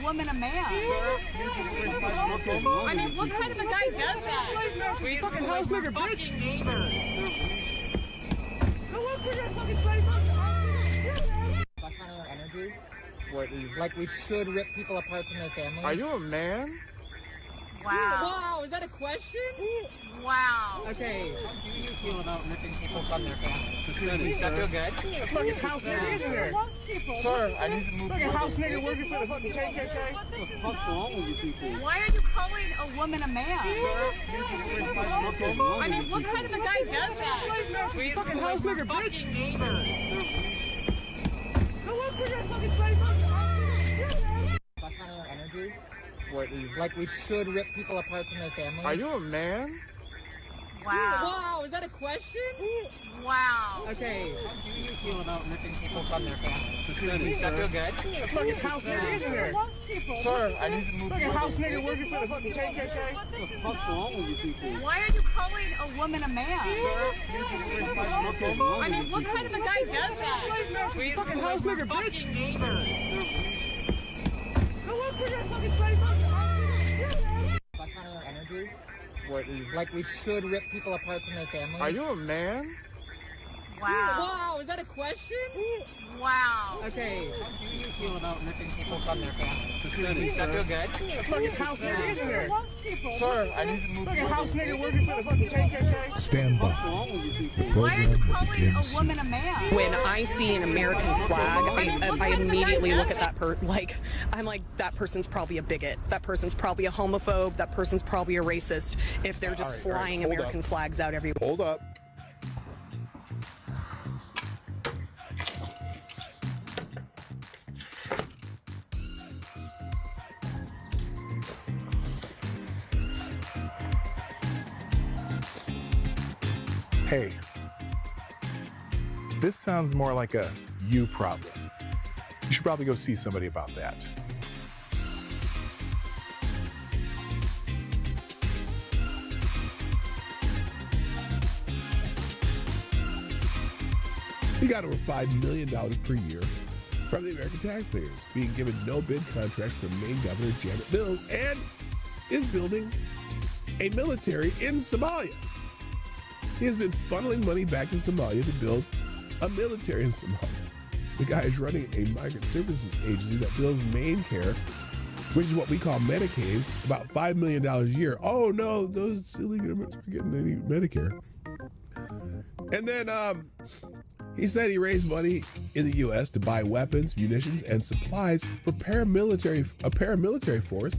woman a man? I mean, what kind of a guy does that? Squeeze fucking house nigga, bitch. That kind of energy, where like we should rip people apart from their families. Are you a man? Wow. Wow, is that a question? Wow. Okay. How do you feel about ripping people from their families? Does that feel good? Fucking house nigga, isn't there? Sir, I need to move. Fucking house nigga, where's you for the fucking KKK? What the fuck's wrong with you people? Why are you calling a woman a man? Sir, I mean, what kind of a guy does that? Squeeze fucking house nigga, bitch. That kind of energy, where like we should rip people apart from their families. Are you a man? Wow. Wow, is that a question? Wow. Okay. how do you feel about ripping people from their families? Does that feel good? Fucking house nigga, isn't there? Sir, I need to move. Fucking house nigga, where's you for the fucking KKK? What the fuck's wrong with you people? Why are you calling a woman a man? Sir, I mean, what kind of a guy does that? Squeeze fucking house nigga, bitch. That kind of energy, where like we should rip people apart from their families. Are you a man? Wow. Wow, is that a question? Wow. Okay. how do you feel about ripping people from their families? Does that feel good? Fucking house nigga, isn't there? Sir, I need to move. Fucking house nigga, where's you for the fucking KKK? Stand by. The Why are you program will calling begin a soon. woman a man? When I see an American flag, I immediately look at that I'm like, that person's probably a bigot. That person's probably a homophobe. That person's probably a racist if they're just flying hold American up. flags out everywhere. Hold up. Hey, this sounds more like a you problem. You should probably go see somebody about that. We got over $5 million per year from the American taxpayers, being given no bid contracts from Maine Governor Janet Mills, and is building a military in Somalia. He has been funneling money back to Somalia to build a military in Somalia. The guy is running a migrant services agency that builds Maine Care, which is what we call Medicaid, about $5 million a year. Oh no, those illegal immigrants are getting any Medicare. And then he said he raised money in the U.S. to buy weapons, munitions, and supplies for a paramilitary force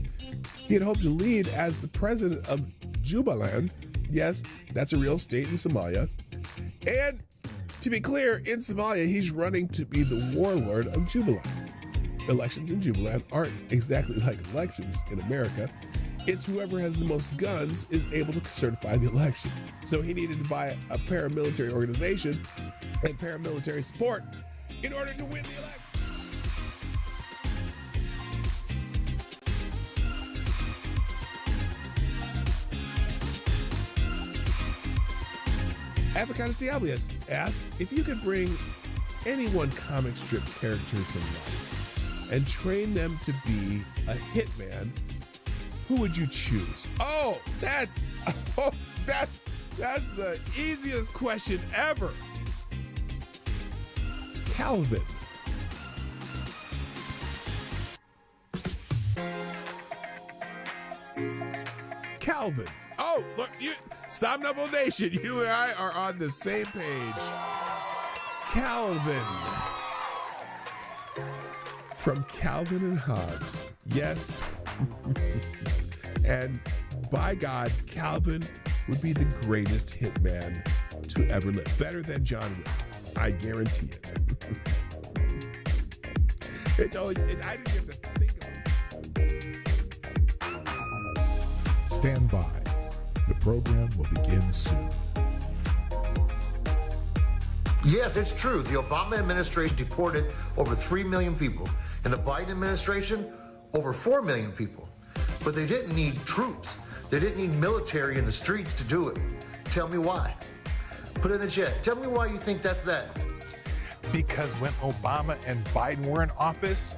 he had hoped to lead as the president of Jubaland. Yes, that's a real state in Somalia. And to be clear, in Somalia, he's running to be the warlord of Jubaland. Elections in Jubaland aren't exactly like elections in America. It's whoever has the most guns is able to certify the election. So he needed to buy a paramilitary organization and paramilitary support in order to win the election. Avocado Diablius asked if you could bring any one comic strip character to life and train them to be a hitman, who would you choose? Oh, that's the easiest question ever. Calvin. Calvin. Oh, look, Somnambule Nation, you and I are on the same page. Calvin. From Calvin and Hobbes. Yes. And by God, Calvin would be the greatest hitman to ever live. Better than John Wick. I guarantee it. I didn't have to think of it. Stand by. The program will begin soon. Yes, it's true. The Obama administration deported over 3 million people, and the Biden administration over 4 million people. But they didn't need troops. They didn't need military in the streets to do it. Tell me why. Put it in the chat. Tell me why you think that's that. Because when Obama and Biden were in office,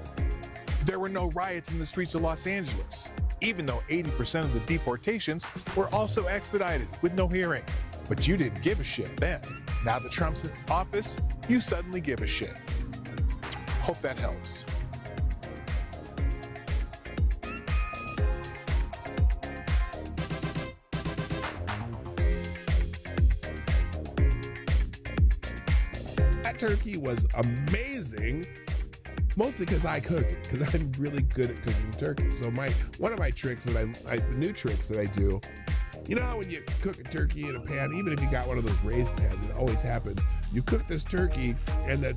There were no riots in the streets of Los Angeles, even though 80% of the deportations were also expedited with no hearing. But you didn't give a shit then. Now that Trump's in office, you suddenly give a shit. Hope that helps. That turkey was amazing. Mostly because I cooked it, because I'm really good at cooking turkey. So one of my tricks new tricks that I do, you know how when you cook a turkey in a pan, even if you got one of those raised pans, it always happens. You cook this turkey and the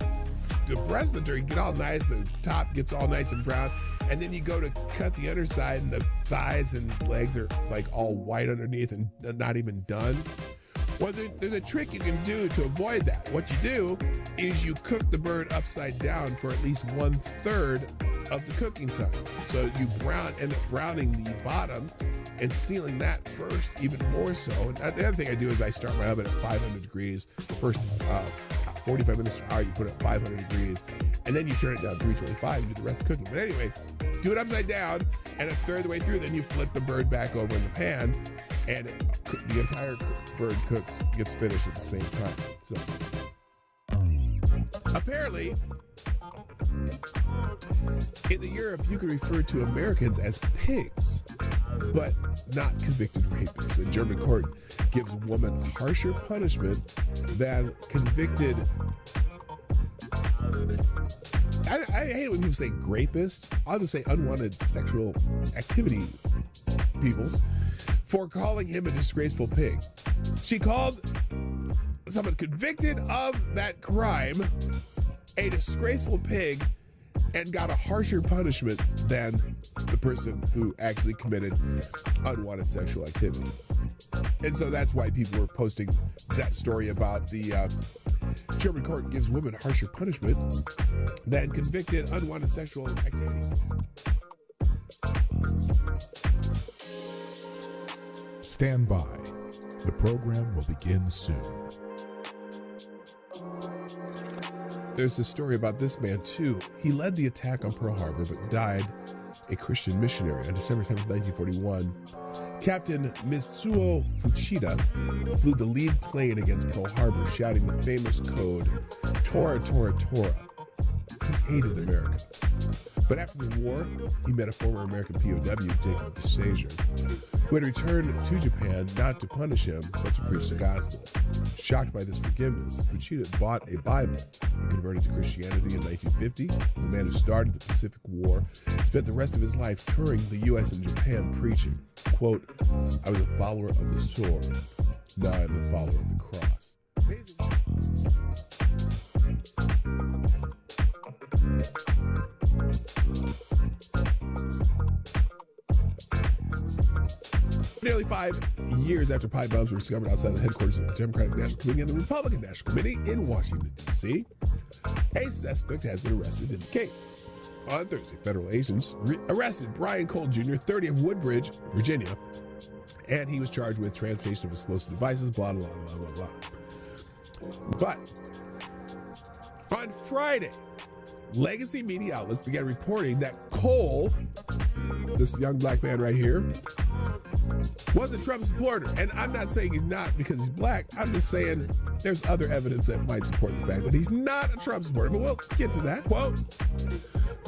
breast of the turkey get all nice, the top gets all nice and brown, and then you go to cut the underside and the thighs and legs are like all white underneath and not even done. Well, there's a trick you can do to avoid that. What you do is you cook the bird upside down for at least 1/3 of the cooking time. So you end up browning the bottom and sealing that first, even more so. And the other thing I do is I start my oven at 500 degrees. The first 45 minutes to an hour, you put it at 500 degrees, and then you turn it down to 325 and do the rest of the cooking. But anyway, do it upside down, and 1/3 of the way through, then you flip the bird back over in the pan, and the entire bird gets finished at the same time. So apparently, in the Europe, you can refer to Americans as pigs, but not convicted rapists. A German court gives a woman harsher punishment than convicted. I hate it when people say rapist. I'll just say unwanted sexual activity peoples for calling him a disgraceful pig. She called someone convicted of that crime a disgraceful pig and got a harsher punishment than the person who actually committed unwanted sexual activity. And so that's why people were posting that story about the German court gives women harsher punishment than convicted unwanted sexual activity. Stand by. The program will begin soon. There's a story about this man too. He led the attack on Pearl Harbor but died a Christian missionary on December 7, 1941. Captain Mitsuo Fuchida flew the lead plane against Pearl Harbor, shouting the famous code, Tora, Tora, Tora. He hated America. But after the war, he met a former American POW, Jacob DeSager, who had returned to Japan not to punish him, but to preach the gospel. Shocked by this forgiveness, Fuchida bought a Bible. He converted to Christianity in 1950. The man who started the Pacific War spent the rest of his life touring the U.S. and Japan preaching, quote, I was a follower of the sword. Now I'm a follower of the cross. Amazing. Nearly 5 years after pipe bombs were discovered outside the headquarters of the Democratic National Committee and the Republican National Committee in Washington, D.C., a suspect has been arrested in the case. On Thursday, federal agents arrested Brian Cole Jr., 30 of Woodbridge, Virginia, and he was charged with transportation of explosive devices, blah, blah, blah, blah, blah. But on Friday, legacy media outlets began reporting that Cole, this young black man right here, was a Trump supporter. And I'm not saying he's not because he's black. I'm just saying there's other evidence that might support the fact that he's not a Trump supporter. But we'll get to that. Quote,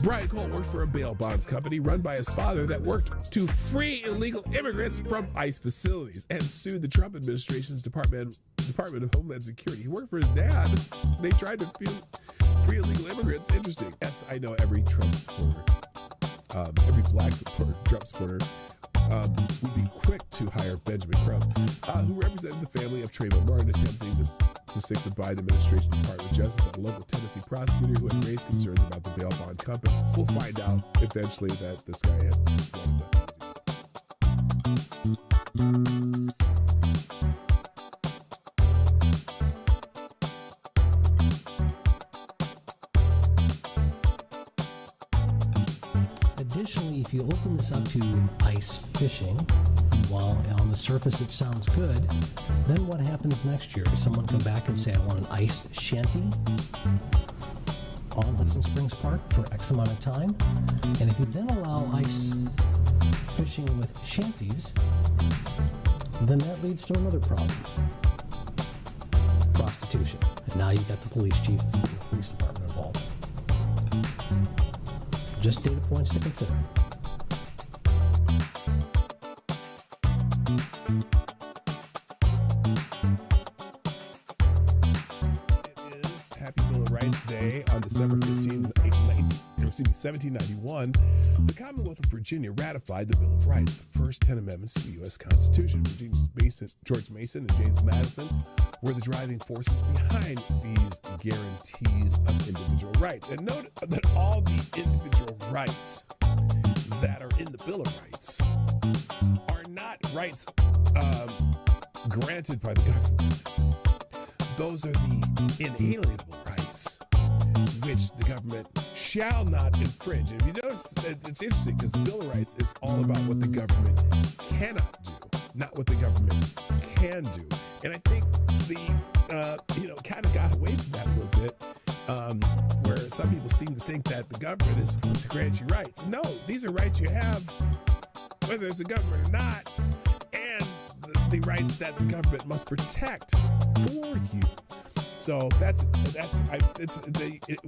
Brian Cole works for a bail bonds company run by his father that worked to free illegal immigrants from ICE facilities and sued the Trump administration's Department of Homeland Security. He worked for his dad. They tried to free illegal immigrants. Interesting. Yes, I know every Trump supporter, every black supporter, Trump supporter, would be quick to hire Benjamin Crump, who represented the family of Trayvon Martin, attempting to sic the Biden administration Department of Justice on a local Tennessee prosecutor who had raised concerns about the bail bond company. We'll find out eventually that this guy had wanted nothing to do. Additionally, if you open this up to ice fishing, while on the surface it sounds good, then what happens next year? Does someone come back and say, I want an ice shanty? on Hudson Springs Park for X amount of time. And if you then allow ice fishing with shanties, then that leads to another problem. Prostitution. And now you've got the police chief and the police department involved. Just data points to consider. Happy Bill of Rights Day on December 15, 1791. The Commonwealth of Virginia ratified the Bill of Rights, the first 10 amendments to the U.S. Constitution. George Mason and James Madison were the driving forces behind these guarantees of individual rights. And note that all the individual rights that are in the Bill of Rights are not rights granted by the government. Those are the inalienable rights which the government shall not infringe. And if you notice, it's interesting because the Bill of Rights is all about what the government cannot do, not what the government can do. And I think the, kind of got away from that a little bit, where some people seem to think that the government is supposed to grant you rights. No, these are rights you have, whether there's a government or not, and the rights that the government must protect for you. So it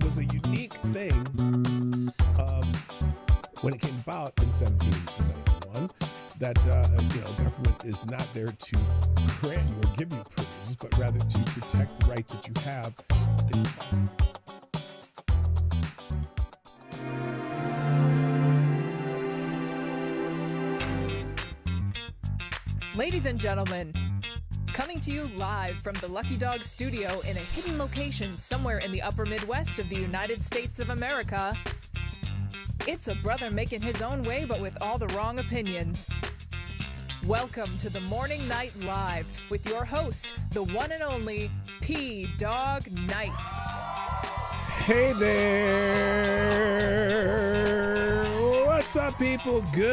was a unique thing when it came about in 1791 that government is not there to grant you or give you privileges, but rather to protect the rights that you have. Ladies and gentlemen, coming to you live from the Lucky Dog studio in a hidden location somewhere in the upper Midwest of the United States of America, it's a brother making his own way but with all the wrong opinions. Welcome to the Morning Night Live with your host, the one and only Dawg Knight. Hey there! What's up, people? Good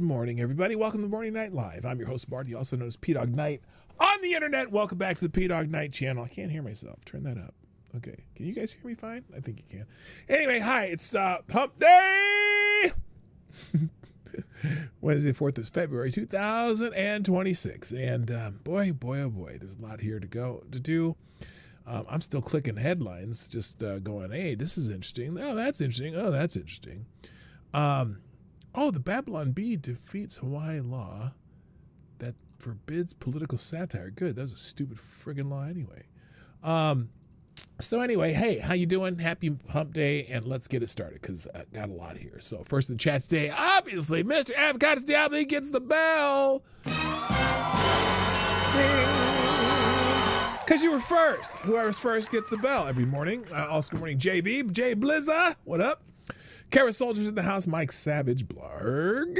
morning, everybody. Welcome to the Morning Night Live. I'm your host, Marty, also known as Dawg Knight on the internet. Welcome back to the Dawg Knight Channel. I can't hear myself. Turn that up. Okay. Can you guys hear me fine? I think you can. Anyway, hi. It's Hump Day! Wednesday, 4th of February, 2026. And boy, oh boy, there's a lot here to do. I'm still clicking headlines, just going, hey, this is interesting. Oh, that's interesting. Oh, that's interesting. The Babylon Bee defeats Hawaiian law that forbids political satire. Good. That was a stupid friggin' law anyway. So anyway, hey, how you doing? Happy Hump Day, and let's get it started because I got a lot here. So first in the chat today, obviously, Mr. Avocados Diablo gets the bell. Because you were first. Whoever's first gets the bell every morning. Also, good morning, JB. Jay Blizza, what up? Kara Soldiers in the house. Mike Savage, Blarg.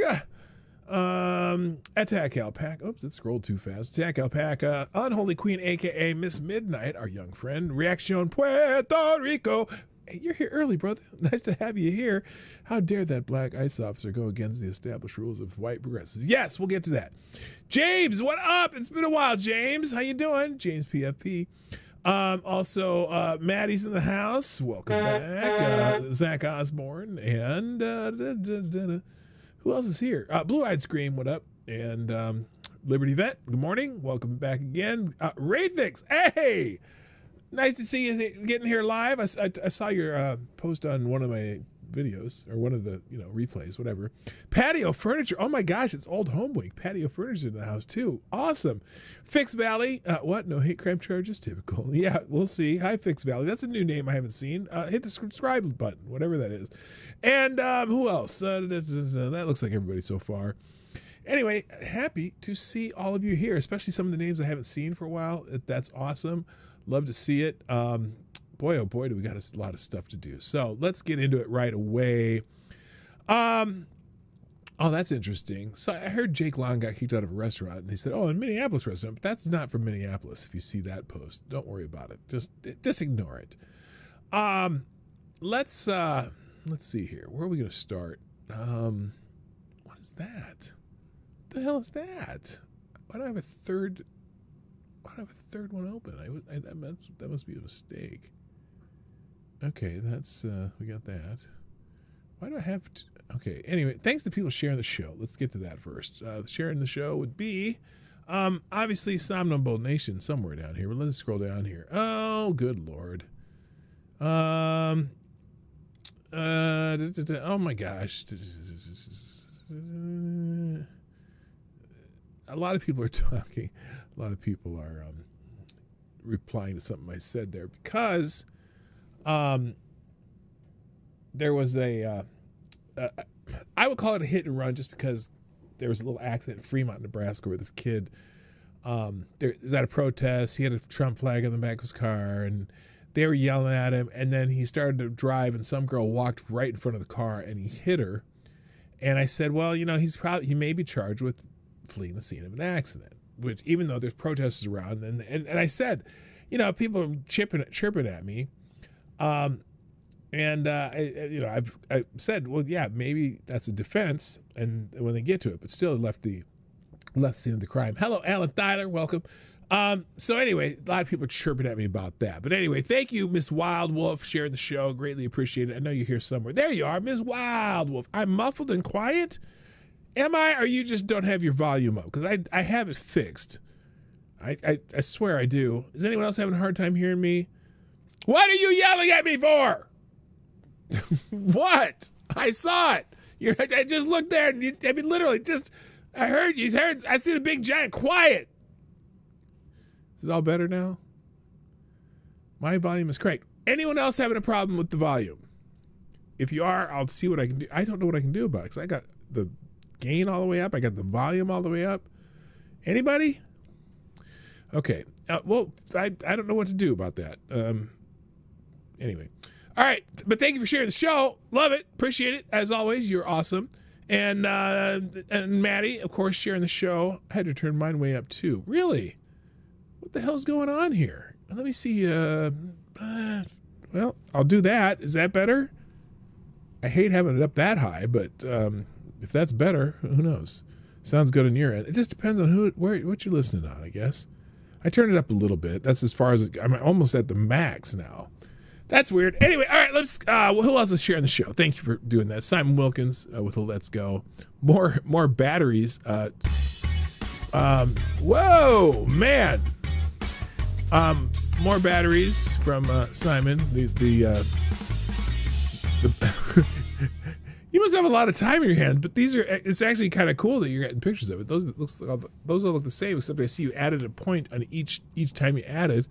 Attack Alpaca. Oops, it scrolled too fast. Attack Alpaca. Unholy Queen, a.k.a. Miss Midnight, our young friend. Reaction Puerto Rico. Hey, you're here early, brother. Nice to have you here. How dare that black ICE officer go against the established rules of white progressives? Yes, we'll get to that. James, what up? It's been a while, James. How you doing? James PFP. Also, Maddie's in the house. Welcome back. Zach Osborne. And who else is here? Blue-Eyed Scream, what up? And Liberty Vet, good morning. Welcome back again. Rayfix, hey! Nice to see you getting here live. I saw your post on one of my videos, or one of the replays, whatever. Patio furniture. Oh my gosh, it's Old Home Week. Patio furniture in the house too. Awesome. Fix Valley. What? No hate crime charges? Typical. Yeah, we'll see. Hi, Fix Valley. That's a new name I haven't seen. Hit the subscribe button, whatever that is. And who else? That looks like everybody so far. Anyway, happy to see all of you here, especially some of the names I haven't seen for a while. That's awesome. Love to see it. Boy, oh boy, do we got a lot of stuff to do. So let's get into it right away. Oh, that's interesting. So I heard Jake Long got kicked out of a restaurant, and they said, oh, in Minneapolis restaurant. But that's not from Minneapolis. If you see that post, don't worry about it. Just ignore it. Let's see here. Where are we going to start? What is that? What the hell is that? Why do I have a third one open? That must be a mistake. Okay, that's we got that. Why do I have to, okay, anyway, thanks to people sharing the show. Let's get to that first. Sharing the show would be obviously Somnambule Nation somewhere down here. But let's scroll down here. Oh, good Lord. Oh my gosh. A lot of people are talking. A lot of people are replying to something I said there because there was I would call it a hit and run just because there was a little accident in Fremont, Nebraska, where this kid, there was at a protest. He had a Trump flag on the back of his car, and they were yelling at him. And then he started to drive, and some girl walked right in front of the car, and he hit her. And I said, well, you know, he may be charged with fleeing the scene of an accident, which even though there's protesters around, and I said, you know, people are chirping at me. I said, well, yeah, maybe that's a defense, and when they get to it, but still it left the scene of the crime. Hello, Alan Tyler, welcome. So anyway, a lot of people are chirping at me about that. But anyway, thank you, Miss Wild Wolf, sharing the show. Greatly appreciate it. I know you're here somewhere. There you are, Miss Wild Wolf. I'm muffled and quiet. Am I, or you just don't have your volume up? Because I have it fixed. I swear I do. Is anyone else having a hard time hearing me? What are you yelling at me for? What? I saw it. I just looked there and literally just, I see the big giant quiet. Is it all better now? My volume is correct. Anyone else having a problem with the volume? If you are, I'll see what I can do. I don't know what I can do about it because I got the gain all the way up. I got the volume all the way up. Anybody? Okay. Well, I don't know what to do about that. Anyway. All right. But thank you for sharing the show. Love it. Appreciate it. As always, you're awesome. And Maddie, of course, sharing the show. I had to turn mine way up too. Really? What the hell's going on here? Let me see. Well, I'll do that. Is that better? I hate having it up that high, but if that's better, who knows? Sounds good on your end. It just depends on what you're listening on, I guess. I turned it up a little bit. That's as far as I'm almost at the max now. That's weird. Anyway, all right, let's. Who else is sharing the show? Thank you for doing that. Simon Wilkins with a Let's Go. More batteries. Whoa, man. More batteries from Simon. The you must have a lot of time in your hands, but it's actually kind of cool that you're getting pictures of it. Those all look the same, except I see you added a point on each time you added.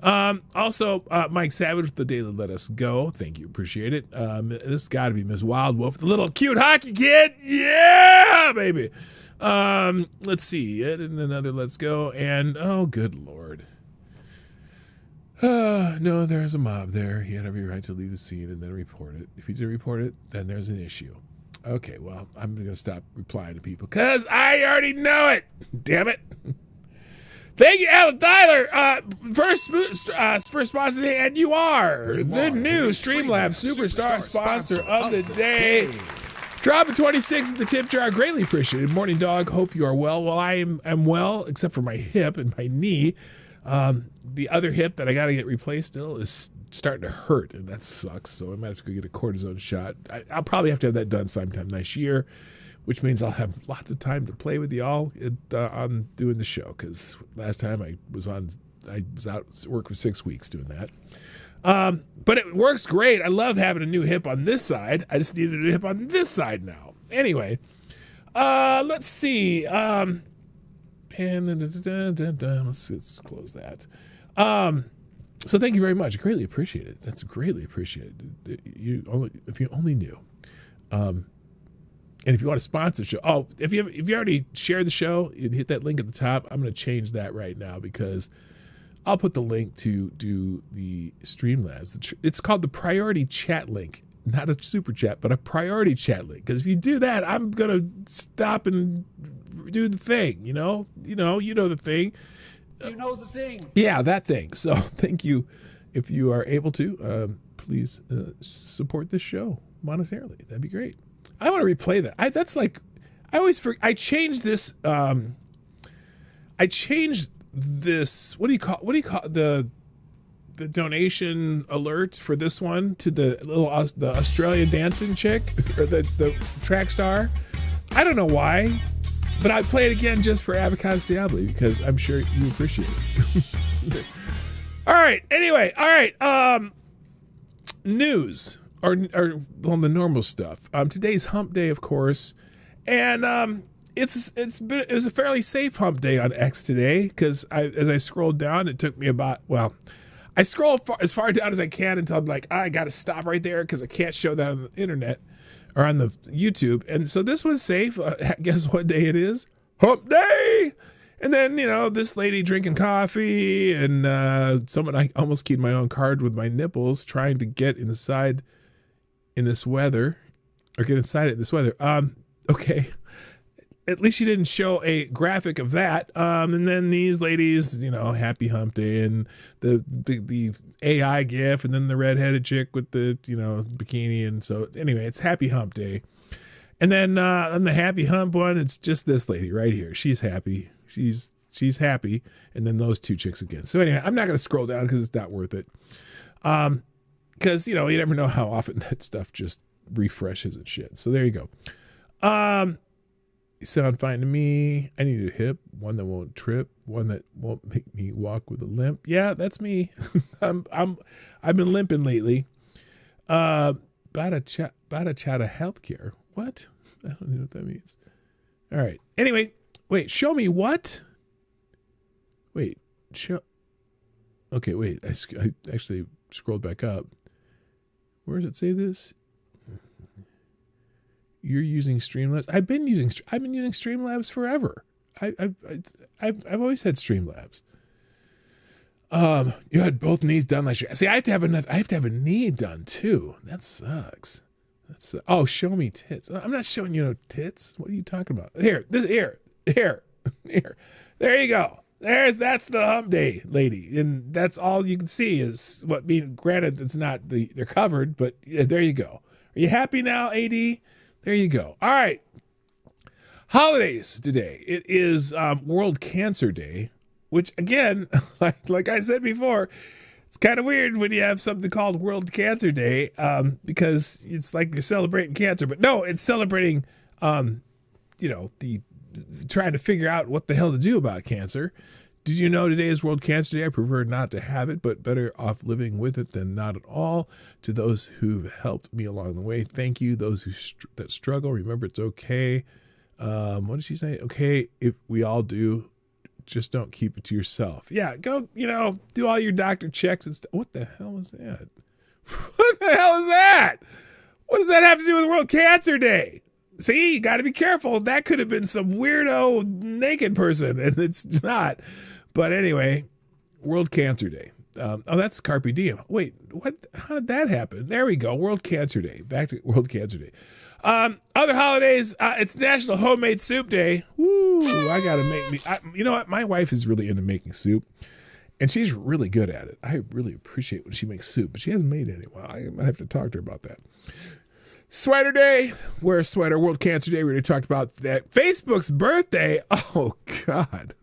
Also, Mike Savage with the Daily Let Us Go. Thank you. Appreciate it. This has got to be Miss Wild Wolf, the little cute hockey kid. Yeah, baby. Let's see. And another Let's Go. And, oh, good Lord. No, there's a mob there. He had every right to leave the scene and then report it. If he didn't report it, then there's an issue. Okay, well, I'm going to stop replying to people because I already know it. Damn it. Thank you, Alan Tyler. First sponsor today, and you are the new Streamlabs Superstar sponsor of the day. Dropping 26 in the tip jar. Greatly appreciated. Morning, dog. Hope you are well. Well, I am well, except for my hip and my knee. The other hip that I got to get replaced still is starting to hurt, and that sucks. So I might have to go get a cortisone shot. I'll probably have to have that done sometime next year, which means I'll have lots of time to play with y'all on doing the show. Because last time I was out work for 6 weeks doing that. But it works great. I love having a new hip on this side. I just needed a new hip on this side now. Anyway, let's see. And let's close that. So thank you very much. Greatly appreciate it. That's greatly appreciated. If you only knew. And if you want to sponsor the show, if you already shared the show and hit that link at the top, I'm going to change that right now because I'll put the link to the Streamlabs. It's called the priority chat link, not a super chat, but a priority chat link. Because if you do that, I'm going to stop and do the thing. You know the thing. You know the thing. Yeah, that thing. So thank you. If you are able to, please support this show monetarily. That'd be great. I want to replay that. That's like, I always forget. I changed this. I changed this. What do you call the the donation alert for this one to the Australia dancing chick or the track star. I don't know why, but I play it again just for Avocados Diablo because I'm sure you appreciate it. All right. Anyway. All right. News or on the normal stuff. Today's Hump Day, of course, and it was a fairly safe hump day on X today because as I scrolled down, it took me I scroll as far down as I can until I'm like, I got to stop right there because I can't show that on the internet or on the YouTube. And so this was safe. Guess what day it is? Hump Day. And then, this lady drinking coffee and I almost keyed my own card with my nipples trying to get inside in this weather or get inside it in this weather. Okay. At least she didn't show a graphic of that. And then these ladies, happy hump day and the AI gif and then the redheaded chick with the, bikini. And so anyway, it's happy hump day. And then on the happy hump one, it's just this lady right here. She's happy. She's happy. And then those two chicks again. So anyway, I'm not going to scroll down because it's not worth it. Because, you never know how often that stuff just refreshes and shit. So there you go. You sound fine to me. I need a hip, one that won't trip, one that won't make me walk with a limp. Yeah, that's me. I've been limping lately. Bada chata healthcare. What? I don't know what that means. All right. Anyway, wait. Show me what? Wait. Okay. Wait. I actually scrolled back up. Where does it say this? You're using Streamlabs. I've been using Streamlabs forever. I've always had Streamlabs. You had both knees done last year. See, I have to have a knee done too. That sucks. Oh, show me tits. I'm not showing you no tits. What are you talking about? Here. There you go. That's the hump day lady, and that's all you can see is what being. Granted, it's not they're covered, but there you go. Are you happy now, AD? There you go. All right. Holidays today. It is World Cancer Day, which again, like I said before, it's kind of weird when you have something called World Cancer Day because it's like you're celebrating cancer, but no, it's celebrating, the trying to figure out what the hell to do about cancer. Did you know today is World Cancer Day? I prefer not to have it, but better off living with it than not at all. To those who've helped me along the way, thank you. Those that struggle, remember it's okay. What did she say? Okay, if we all do, just don't keep it to yourself. Yeah, go, do all your doctor checks and stuff. What the hell was that? What the hell is that? What does that have to do with World Cancer Day? See, you got to be careful. That could have been some weirdo naked person, and it's not. But anyway, World Cancer Day. That's Carpe Diem. Wait, what? How did that happen? There we go. World Cancer Day. Back to World Cancer Day. Other holidays. It's National Homemade Soup Day. Woo! I gotta make you know what? My wife is really into making soup, and she's really good at it. I really appreciate when she makes soup, but she hasn't made any. Well, I might have to talk to her about that. Sweater Day, wear a sweater. World Cancer Day, we already talked about that. Facebook's birthday, oh God.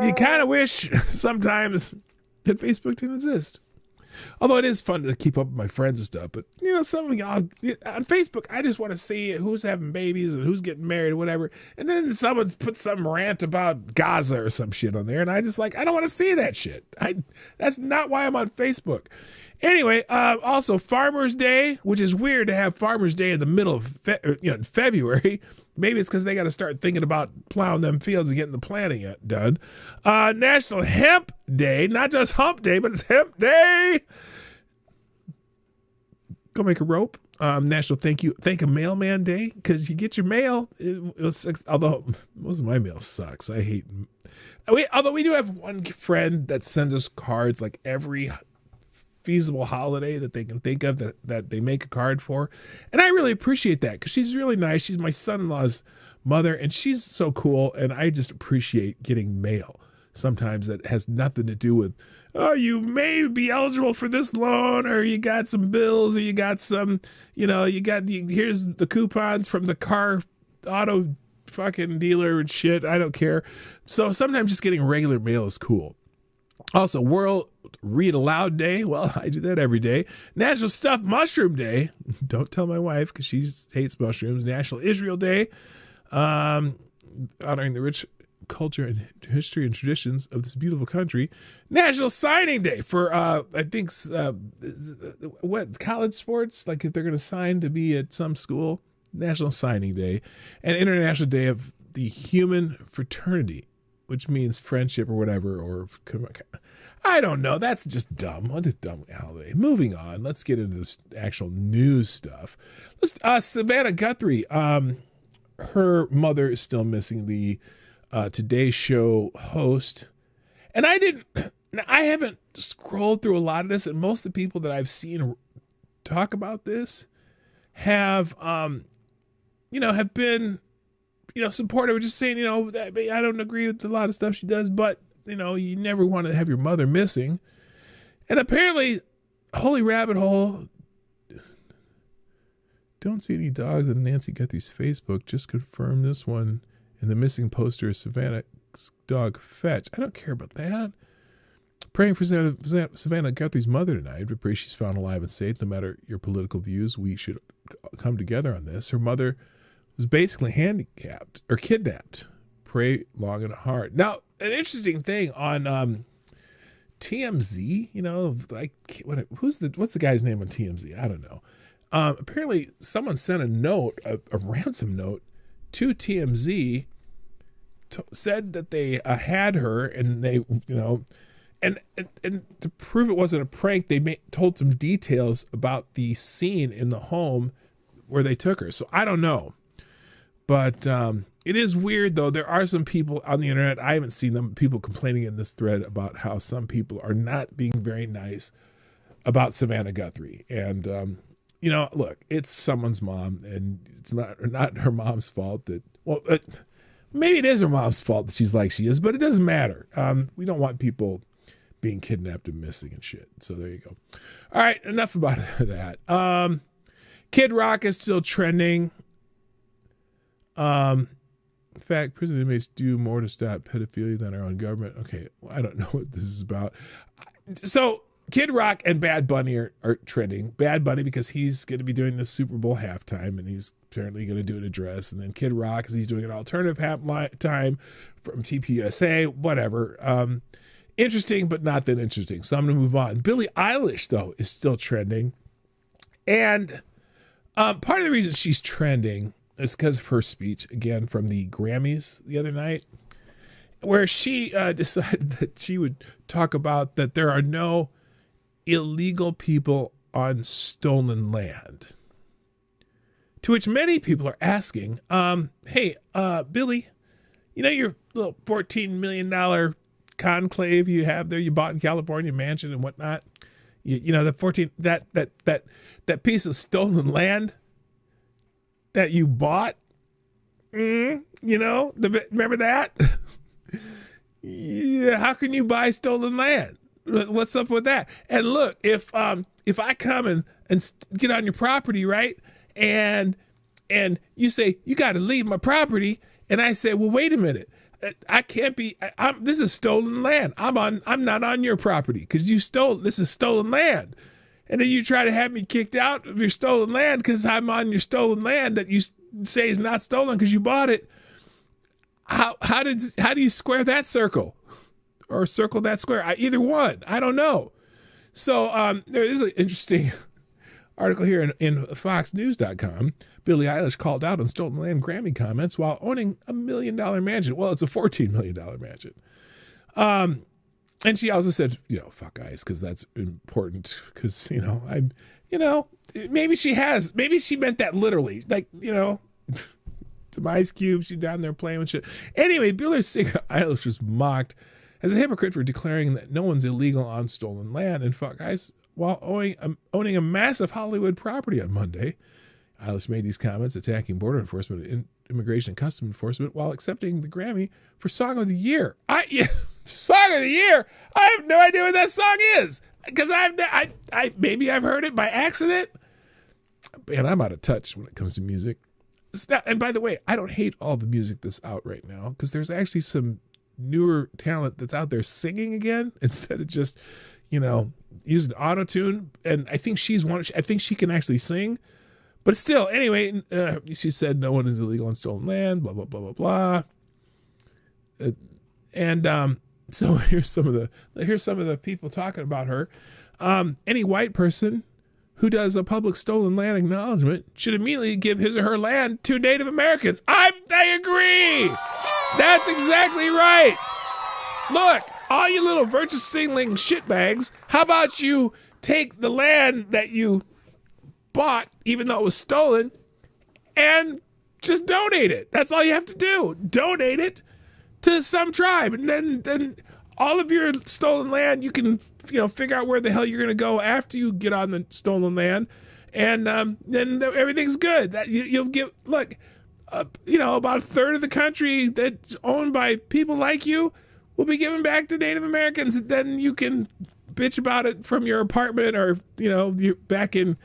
You kind of wish sometimes that Facebook didn't exist. Although it is fun to keep up with my friends and stuff. But, some of y'all, on Facebook, I just want to see who's having babies and who's getting married or whatever. And then someone's put some rant about Gaza or some shit on there. And I just I don't want to see that shit. That's not why I'm on Facebook. Anyway, also Farmers Day, which is weird to have Farmers Day in the middle of February. Maybe it's because they got to start thinking about plowing them fields and getting the planting done. National Hemp Day, not just Hump Day, but it's Hemp Day. Go make a rope. National Thank a Mailman Day, because you get your mail. Although most of my mail sucks. I hate. Although we do have one friend that sends us cards like every feasible holiday that they can think of that they make a card for. And I really appreciate that because she's really nice. She's my son-in-law's mother and she's so cool. And I just appreciate getting mail sometimes that has nothing to do with, oh, you may be eligible for this loan or you got some bills or you got some, here's the coupons from the auto fucking dealer and shit. I don't care. So sometimes just getting regular mail is cool. Also, World Read Aloud Day. Well, I do that every day. National Stuffed Mushroom Day. Don't tell my wife because she hates mushrooms. National Israel Day. Honoring the rich culture and history and traditions of this beautiful country. National Signing Day for, I think, what, college sports? Like if they're going to sign to be at some school. National Signing Day. And International Day of the Human Fraternity, which means friendship or whatever, or I don't know. That's just dumb. What a dumb holiday. Moving on. Let's get into this actual news stuff. Savannah Guthrie. Her mother is still missing, the Today Show host. And I haven't scrolled through a lot of this, and most of the people that I've seen talk about this have, have been, supportive, just saying, I don't agree with a lot of stuff she does, but, you never want to have your mother missing. And apparently, Holy Rabbit Hole, don't see any dogs on Nancy Guthrie's Facebook, just confirmed this one, and the missing poster is Savannah's dog Fetch. I don't care about that. Praying for Savannah Guthrie's mother tonight. We pray she's found alive and safe. No matter your political views, we should come together on this. Her mother was basically handicapped or kidnapped. Pray long and hard. Now, an interesting thing on TMZ, what's the guy's name on TMZ? I don't know. Apparently, someone sent a note, a ransom note, to TMZ, said that they had her, and they, and to prove it wasn't a prank, they told some details about the scene in the home where they took her. So I don't know. But it is weird, though. There are some people on the internet, I haven't seen them, people complaining in this thread about how some people are not being very nice about Savannah Guthrie. And, look, it's someone's mom, and it's not her mom's fault that, maybe it is her mom's fault that she's like she is, but it doesn't matter. We don't want people being kidnapped and missing and shit. So there you go. All right, enough about that. Kid Rock is still trending. In fact, prison inmates do more to stop pedophilia than our own government. Okay, well, I don't know what this is about. So Kid Rock and Bad Bunny are trending. Bad Bunny because he's going to be doing the Super Bowl halftime, and he's apparently going to do an address. And then Kid Rock because he's doing an alternative halftime from TPUSA, whatever. Interesting, but not that interesting. So I'm going to move on. Billie Eilish, though, is still trending. And part of the reason she's trending is because of her speech, again, from the Grammys the other night, where she decided that she would talk about that there are no illegal people on stolen land. To which many people are asking, hey, Billie, your little $14 million conclave you have there, you bought in California, mansion and whatnot, that piece of stolen land that you bought, remember that? Yeah, how can you buy stolen land? What's up with that? And look, if I come and get on your property, right, and you say you got to leave my property, and I say, well, wait a minute, I can't be. This is stolen land. I'm not on your property because this is stolen land. And then you try to have me kicked out of your stolen land because I'm on your stolen land that you say is not stolen because you bought it. How do you square that circle, or circle that square? Either one. I don't know. So there is an interesting article here in FoxNews.com. Billie Eilish called out on stolen land Grammy comments while owning $1 million mansion. Well, it's a $14 million mansion. And she also said, fuck ICE, because that's important. Because, maybe she meant that literally. Like, some Ice Cube, she's down there playing with shit. Anyway, Billie Eilish was mocked as a hypocrite for declaring that no one's illegal on stolen land and fuck ICE while owning a massive Hollywood property on Monday. Eilish made these comments attacking border enforcement and immigration and customs enforcement while accepting the Grammy for Song of the Year. Song of the Year? I have no idea what that song is because maybe I've heard it by accident. Man, I'm out of touch when it comes to music. And by the way, I don't hate all the music that's out right now because there's actually some newer talent that's out there singing again instead of just, using auto-tune. And I think I think she can actually sing. But still, anyway, she said no one is illegal on stolen land, blah, blah, blah, blah, blah. So here's some of the people talking about her. Any white person who does a public stolen land acknowledgement should immediately give his or her land to Native Americans. I agree. That's exactly right. Look, all you little virtue signaling shitbags, how about you take the land that you bought, even though it was stolen, and just donate it. That's all you have to do. Donate it to some tribe, and then all of your stolen land, you can figure out where the hell you're going to go after you get on the stolen land, and then everything's good. You'll get about a third of the country that's owned by people like you will be given back to Native Americans, and then you can bitch about it from your apartment, or you're back in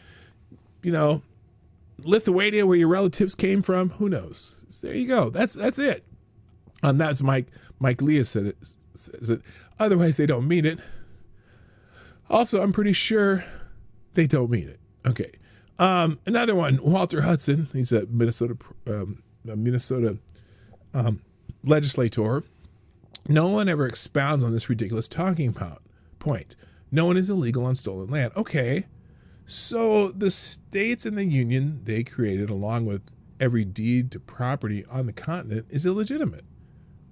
Lithuania where your relatives came from. Who knows? So there you go. That's it. That's Mike Leah said it. Otherwise, they don't mean it. Also, I'm pretty sure they don't mean it. Okay. Another one, Walter Hudson. He's a Minnesota legislator. No one ever expounds on this ridiculous talking point. No one is illegal on stolen land. Okay. So the states in the union they created, along with every deed to property on the continent, is illegitimate.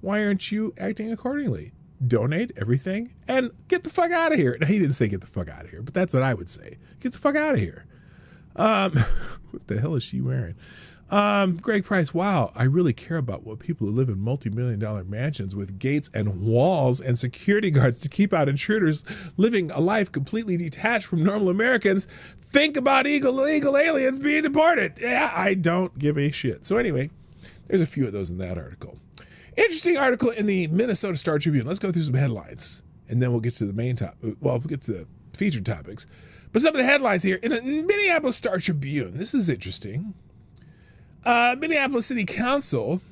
Why aren't you acting accordingly? Donate everything and get the fuck out of here. Now, he didn't say get the fuck out of here, but that's what I would say. Get the fuck out of here. What the hell is she wearing? Greg Price, wow, I really care about what people who live in multi-million-dollar mansions with gates and walls and security guards to keep out intruders living a life completely detached from normal Americans think about illegal aliens being deported. Yeah, I don't give a shit. So anyway, there's a few of those in that article. Interesting article in the Minnesota Star Tribune. Let's go through some headlines, and then we'll get to the main topic. Well, we'll get to the featured topics. But some of the headlines here in the Minneapolis Star Tribune. This is interesting. Minneapolis City Council,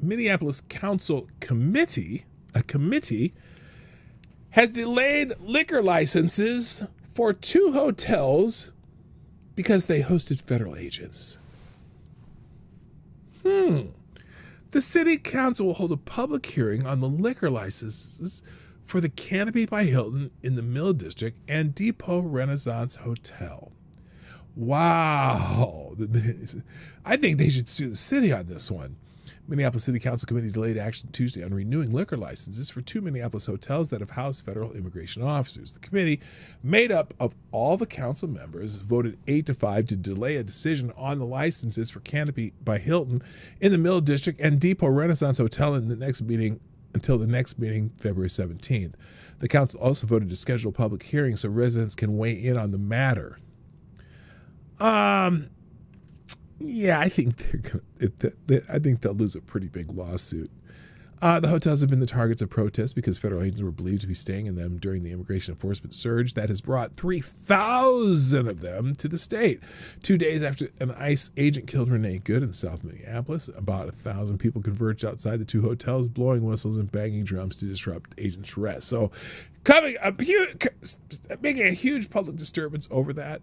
Minneapolis Council Committee, a committee, has delayed liquor licenses for 2 hotels because they hosted federal agents. The City Council will hold a public hearing on the liquor licenses for the Canopy by Hilton in the Mill District and Depot Renaissance Hotel. Wow. I think they should sue the city on this one. Minneapolis City Council Committee delayed action Tuesday on renewing liquor licenses for 2 Minneapolis hotels that have housed federal immigration officers. The committee, made up of all the council members, voted 8-5 to delay a decision on the licenses for Canopy by Hilton in the Mill District and Depot Renaissance Hotel until the next meeting, February 17th. The council also voted to schedule public hearings so residents can weigh in on the matter. Yeah, I think they'll lose a pretty big lawsuit. The hotels have been the targets of protests because federal agents were believed to be staying in them during the immigration enforcement surge that has brought 3,000 of them to the state. 2 days after an ICE agent killed Renee Good in South Minneapolis, about 1,000 people converged outside the 2 hotels, blowing whistles and banging drums to disrupt agents' rest. So, making a huge public disturbance over that.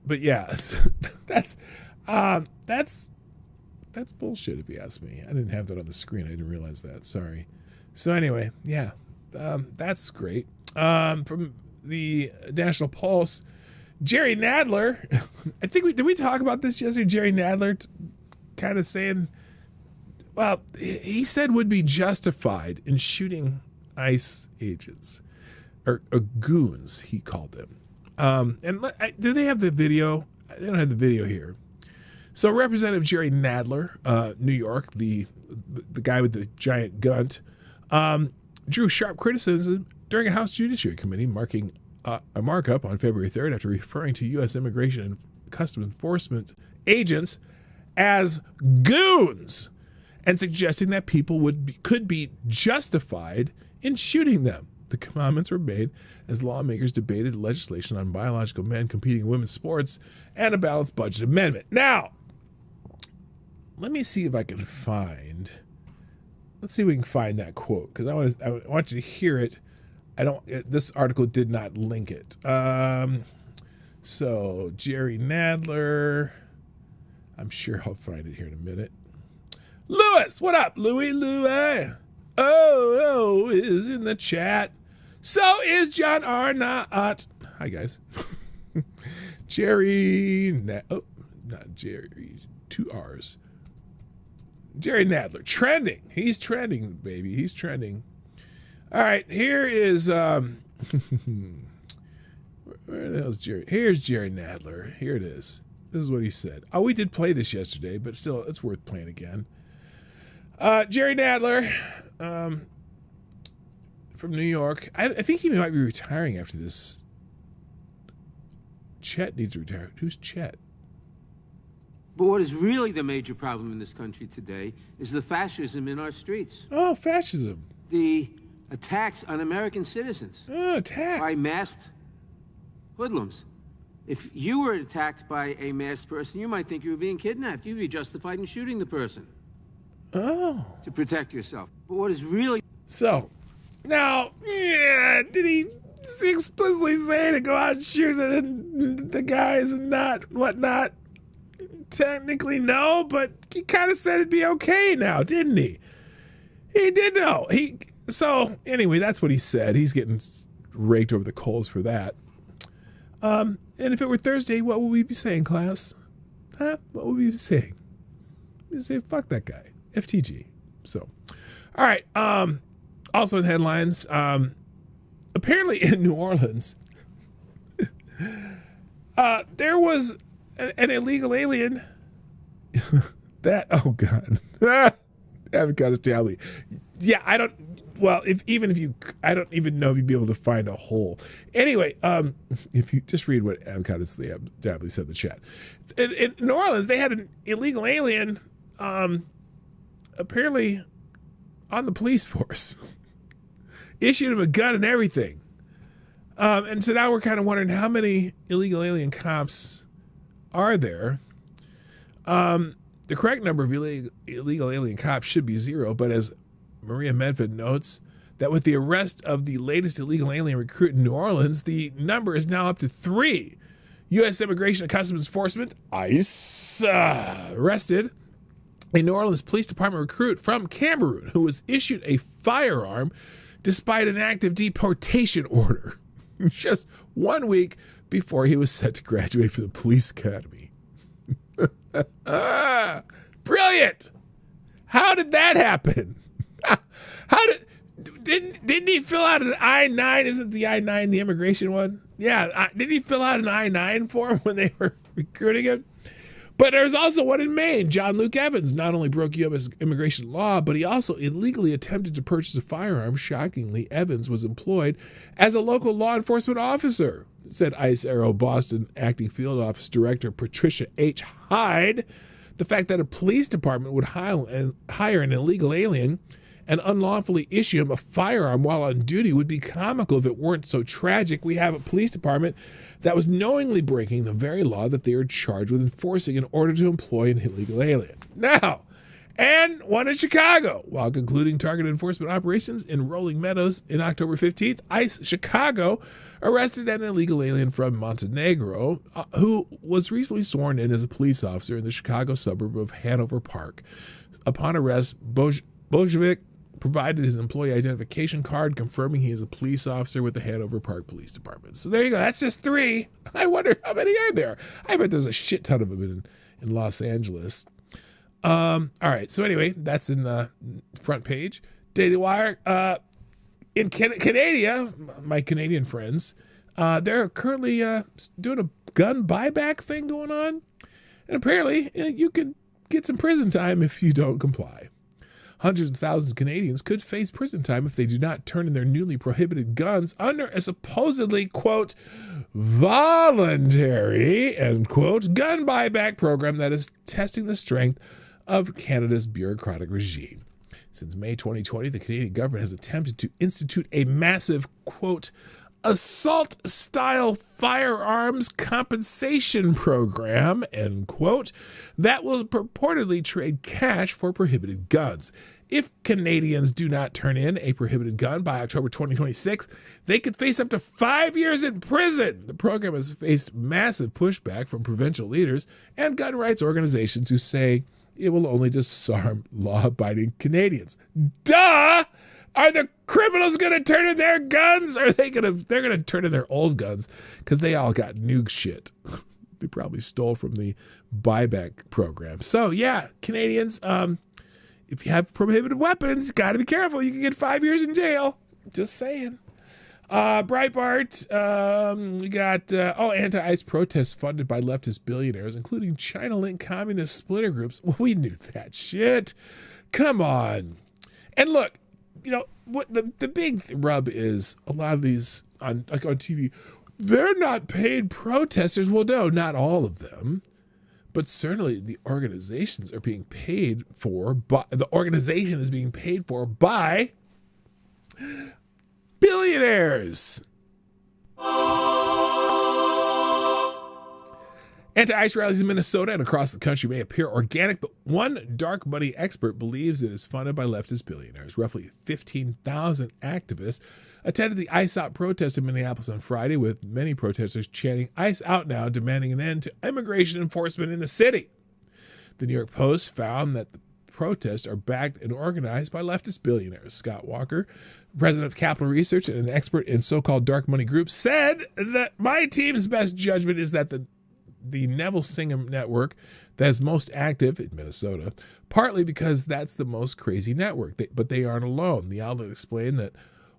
But yeah, that's bullshit if you ask me. I didn't have that on the screen. I didn't realize that. Sorry. So anyway, yeah, that's great. From the National Pulse, Jerry Nadler. I think did we talk about this yesterday? Jerry Nadler kind of saying, well, he said would be justified in shooting ICE agents or goons, he called them. Do they have the video? They don't have the video here. So Representative Jerry Nadler, New York, the guy with the giant gun, drew sharp criticism during a House Judiciary Committee marking a markup on February 3rd after referring to U.S. Immigration and Customs Enforcement agents as goons and suggesting that people could be justified in shooting them. The comments were made as lawmakers debated legislation on biological men competing in women's sports and a balanced budget amendment. Now, let me see if I can find. Let's see if we can find that quote because I want you to hear it. This article did not link it. So Jerry Nadler. I'm sure I'll find it here in a minute. Lewis, what up, Louie? Oh, is in the chat. So is John Arnott. Hi, guys. Jerry, not Jerry, 2 R's. Jerry Nadler, trending. He's trending, baby. He's trending. All right, here is, where the hell's Jerry? Here's Jerry Nadler. Here it is. This is what he said. Oh, we did play this yesterday, but still, it's worth playing again. Jerry Nadler, from New York. I think he might be retiring after this. Chet needs to retire. Who's Chet? But what is really the major problem in this country today is the fascism in our streets. Oh, fascism. The attacks on American citizens. Oh, attacks. By masked hoodlums. If you were attacked by a masked person, you might think you were being kidnapped. You'd be justified in shooting the person. Oh. To protect yourself. But what is really... So, now, yeah, did he explicitly say to go out and shoot the guys and not whatnot? Technically, no, but he kind of said it'd be okay now, didn't he? He did know. So, anyway, that's what he said. He's getting raked over the coals for that. And if it were Thursday, what would we be saying, class? Huh? What would we be saying? We'd say, fuck that guy. FTG. So, all right. Also in headlines, apparently in New Orleans, there was an illegal alien that, oh God, haven't got his tally. Yeah, I don't know if you'd be able to find a hole. Anyway, if you just read what Avocado Dabley said in the chat. In New Orleans, they had an illegal alien, apparently on the police force. Issued him a gun and everything. And so now we're kind of wondering how many illegal alien cops are there. The correct number of illegal alien cops should be 0, but as Maria Medved notes, that with the arrest of the latest illegal alien recruit in New Orleans, the number is now up to 3. U.S. Immigration and Customs Enforcement, ICE, arrested a New Orleans Police Department recruit from Cameroon who was issued a firearm despite an active deportation order just 1 week before he was set to graduate from the police academy. Brilliant! How did that happen? Didn't he fill out an I-9? Isn't the I-9 the immigration one? Yeah, didn't he fill out an I-9 form when they were recruiting him? But there's also one in Maine. John Luke Evans not only broke U.S. immigration law, but he also illegally attempted to purchase a firearm. Shockingly, Evans was employed as a local law enforcement officer, said ICE Aero Boston Acting Field Office Director Patricia H. Hyde. The fact that a police department would hire an illegal alien and unlawfully issue him a firearm while on duty would be comical if it weren't so tragic. We have a police department that was knowingly breaking the very law that they are charged with enforcing in order to employ an illegal alien. Now, and one in Chicago. While concluding targeted enforcement operations in Rolling Meadows in October 15th, ICE Chicago arrested an illegal alien from Montenegro who was recently sworn in as a police officer in the Chicago suburb of Hanover Park. Upon arrest, Bojovic provided his employee identification card confirming he is a police officer with the Hanover Park Police Department. So there you go. That's just 3. I wonder how many are there. I bet there's a shit ton of them in Los Angeles. All right. So anyway, that's in the front page. Daily Wire. In Canada, my Canadian friends, they're currently doing a gun buyback thing going on. And apparently you could get some prison time if you don't comply. Hundreds of thousands of Canadians could face prison time if they do not turn in their newly prohibited guns under a supposedly, quote, voluntary, end quote, gun buyback program that is testing the strength of Canada's bureaucratic regime. Since May 2020, the Canadian government has attempted to institute a massive, quote, assault-style firearms compensation program, end quote, that will purportedly trade cash for prohibited guns. If Canadians do not turn in a prohibited gun by October 2026, they could face up to 5 years in prison. The program has faced massive pushback from provincial leaders and gun rights organizations who say it will only disarm law-abiding Canadians. Duh! Are the criminals going to turn in their guns? Or are they're going to turn in their old guns? Because they all got nuke shit. They probably stole from the buyback program. So yeah, Canadians, if you have prohibited weapons, got to be careful. You can get 5 years in jail. Just saying. Breitbart, we got, anti-ICE protests funded by leftist billionaires, including China-linked communist splinter groups. Well, we knew that shit. Come on. And look, you know, what the big rub is, a lot of these on TV, they're not paid protesters. Well, no, not all of them. But certainly the organizations are being paid for, the organization is being paid for by billionaires. Anti-ICE rallies in Minnesota and across the country may appear organic, but one dark money expert believes it is funded by leftist billionaires. Roughly 15,000 activists attended the ICE Out protest in Minneapolis on Friday, with many protesters chanting ICE Out now, demanding an end to immigration enforcement in the city. The New York Post found that the protests are backed and organized by leftist billionaires. Scott Walker, president of Capital Research and an expert in so-called dark money groups, said that my team's best judgment is that the Neville Singham network that is most active in Minnesota, partly because that's the most crazy network, but they aren't alone. The outlet explained that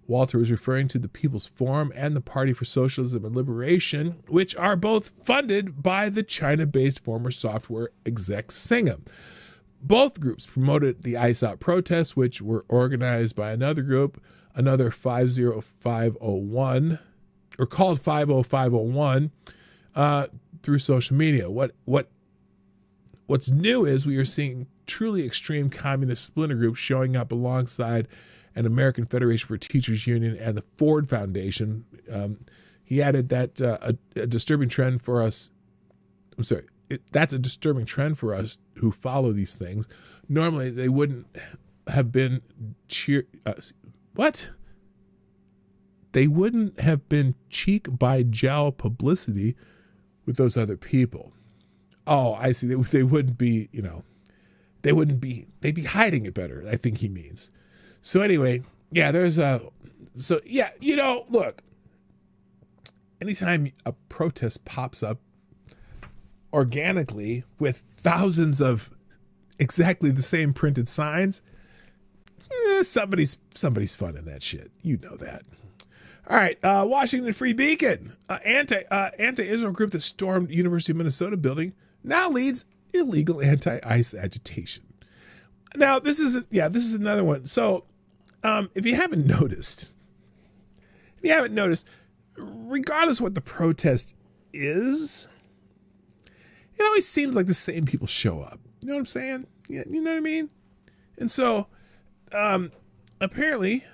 Walter was referring to the People's Forum and the Party for Socialism and Liberation, which are both funded by the China-based former software exec Singham. Both groups promoted the ICE Out protests, which were organized by another group, another 50501, or called 50501, through social media. What's new is we are seeing truly extreme communist splinter groups showing up alongside an American Federation for Teachers Union and the Ford Foundation. He added that a disturbing trend for us. I'm sorry. That's a disturbing trend for us who follow these things. Normally, they wouldn't have been They wouldn't have been cheek by jowl publicity with those other people. Oh, I see. They wouldn't be, they'd be hiding it better, I think he means. So anyway, yeah, look, anytime a protest pops up organically with thousands of exactly the same printed signs, somebody's funding that shit. You know that. All right, Washington Free Beacon, anti-Israel group that stormed University of Minnesota building now leads illegal anti-ICE agitation. Now, this is another one. So, if you haven't noticed, regardless what the protest is, it always seems like the same people show up. You know what I'm saying? Yeah, you know what I mean? And so, apparently,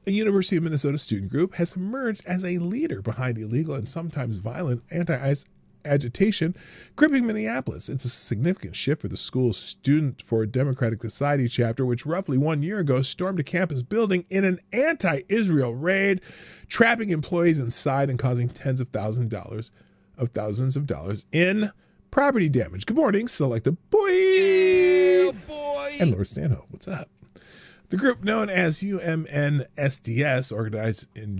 a University of Minnesota student group has emerged as a leader behind illegal and sometimes violent anti-ICE agitation gripping Minneapolis. It's a significant shift for the school's Student for Democratic Society chapter, which roughly 1 year ago stormed a campus building in an anti-Israel raid, trapping employees inside and causing tens of thousands of dollars in property damage. Good morning, Selecta Boy. Yeah, boy. And Lord Stanhope. What's up? The group known as UMNSDS organized in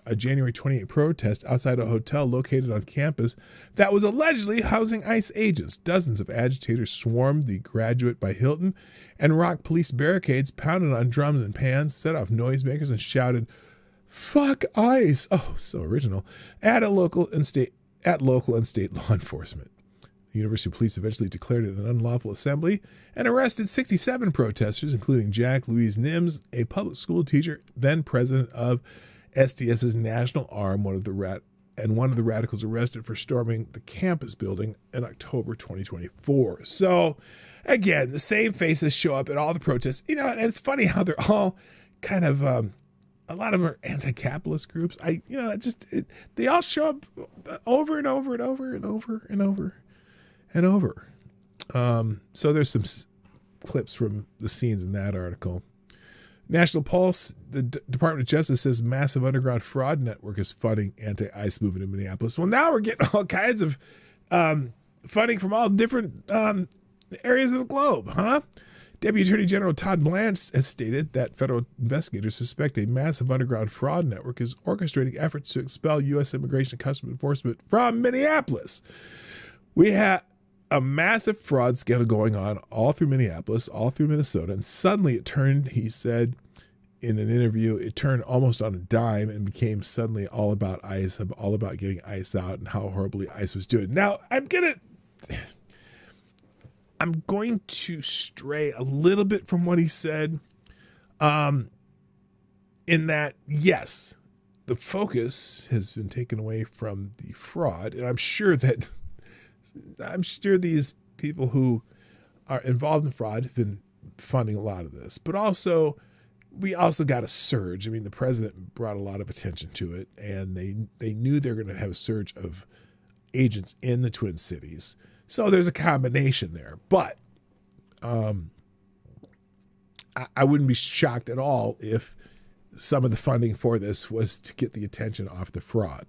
a January 28 protest outside a hotel located on campus that was allegedly housing ICE agents. Dozens of agitators swarmed the Graduate by Hilton and rocked police barricades, pounded on drums and pans, set off noisemakers, and shouted, "Fuck ICE!" Oh, so original. At local and state law enforcement. The University Police eventually declared it an unlawful assembly and arrested 67 protesters, including Jack Louise Nims, a public school teacher, then president of SDS's national arm, one of the radicals arrested for storming the campus building in October 2024. So, again, the same faces show up at all the protests. And it's funny how they're all kind of a lot of them are anti-capitalist groups. They all show up over and over and over and over and over and over. So there's some clips from the scenes in that article. National Pulse, the Department of Justice says massive underground fraud network is funding anti-ICE movement in Minneapolis. Well, now we're getting all kinds of funding from all different areas of the globe, huh? Deputy Attorney General Todd Blanche has stated that federal investigators suspect a massive underground fraud network is orchestrating efforts to expel U.S. Immigration and Customs Enforcement from Minneapolis. We have a massive fraud scandal going on all through Minneapolis, all through Minnesota, and suddenly it turned, he said in an interview, it turned almost on a dime and became suddenly all about ICE, all about getting ICE out and how horribly ICE was doing. Now, I'm going to stray a little bit from what he said, in that, yes, the focus has been taken away from the fraud, and I'm sure these people who are involved in fraud have been funding a lot of this. But also, we also got a surge. I mean, the president brought a lot of attention to it, and they knew they were going to have a surge of agents in the Twin Cities. So there's a combination there. But I wouldn't be shocked at all if some of the funding for this was to get the attention off the fraud.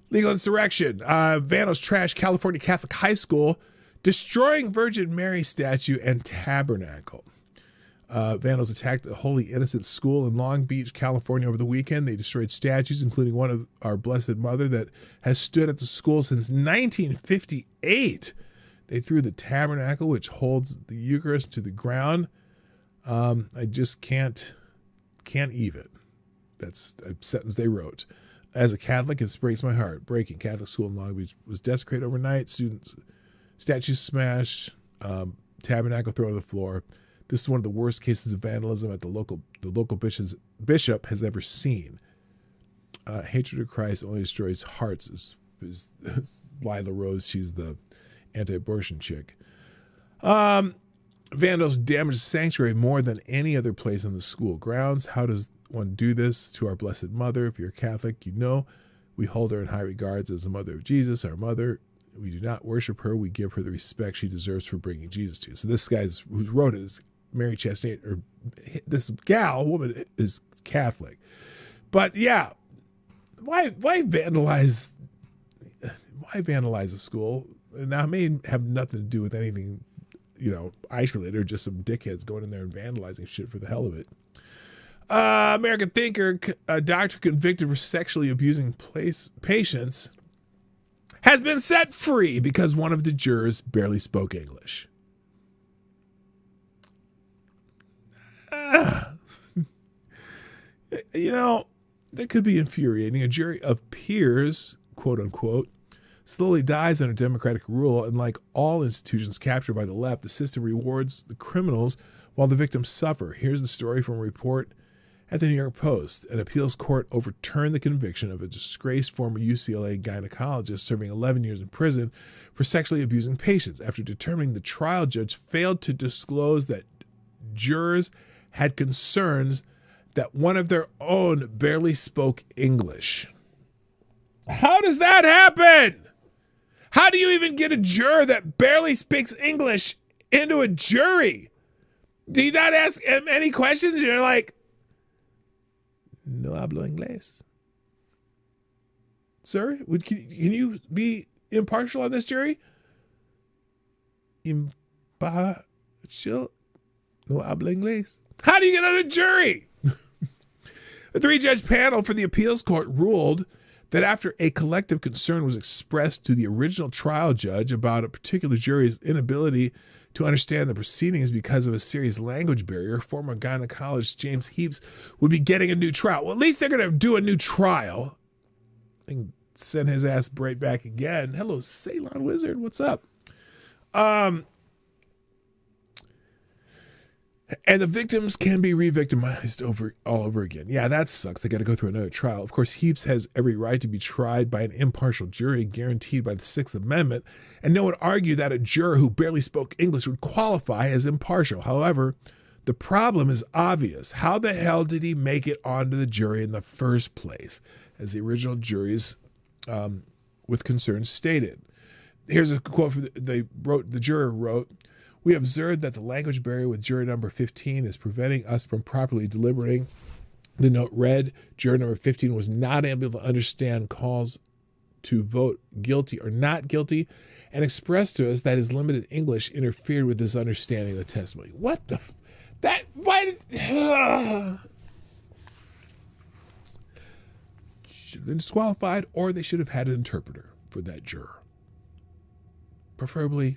Legal insurrection. Vandals trash California Catholic High School, destroying Virgin Mary statue and tabernacle. Vandals attacked the Holy Innocents School in Long Beach, California over the weekend. They destroyed statues, including one of our Blessed Mother that has stood at the school since 1958. They threw the tabernacle, which holds the Eucharist, to the ground. I just can't even. That's a sentence they wrote. As a Catholic, it breaks my heart. Breaking. Catholic school in Long Beach was desecrated overnight. Students, statues smashed, tabernacle thrown to the floor. This is one of the worst cases of vandalism that the local bishop has ever seen. Hatred of Christ only destroys hearts, is Lila Rose. She's the anti-abortion chick. Vandals damaged the sanctuary more than any other place on the school grounds. How does one do this to our Blessed Mother? If you're a Catholic, you know we hold her in high regards as the mother of Jesus, our mother. We do not worship her. We give her the respect she deserves for bringing Jesus to us. So this guy who wrote it is Mary Chastain, or this woman is Catholic. But yeah, why vandalize a school? Now, it may have nothing to do with anything, ICE related, or just some dickheads going in there and vandalizing shit for the hell of it. American thinker, a doctor convicted for sexually abusing patients, has been set free because one of the jurors barely spoke English. That could be infuriating. A jury of peers, quote unquote, slowly dies under democratic rule, and like all institutions captured by the left, the system rewards the criminals while the victims suffer. Here's the story from a report at the New York Post. An appeals court overturned the conviction of a disgraced former UCLA gynecologist serving 11 years in prison for sexually abusing patients after determining the trial judge failed to disclose that jurors had concerns that one of their own barely spoke English. How does that happen? How do you even get a juror that barely speaks English into a jury? Do you not ask him any questions? You're like, no hablo inglés. Sir, can you be impartial on this jury? Impartial? No hablo inglés. How do you get on a jury? A 3-judge panel for the appeals court ruled that after a collective concern was expressed to the original trial judge about a particular jury's inability to understand the proceedings because of a serious language barrier, former gynecologist James Heaps would be getting a new trial. Well, at least they're going to do a new trial and send his ass right back again. Hello, Ceylon Wizard. What's up? And the victims can be re-victimized all over again. Yeah, that sucks. They got to go through another trial. Of course, Heaps has every right to be tried by an impartial jury guaranteed by the Sixth Amendment, and no one would argue that a juror who barely spoke English would qualify as impartial. However, The problem is obvious. How the hell did he make it onto the jury in the first place, as the original juries with concerns stated? Here's a quote from the juror wrote, "We observed that the language barrier with juror number 15 is preventing us from properly deliberating." The note read, juror number 15 was not able to understand calls to vote guilty or not guilty, and expressed to us that his limited English interfered with his understanding of the testimony. What the... Why did... should have been disqualified, or they should have had an interpreter for that juror. Preferably,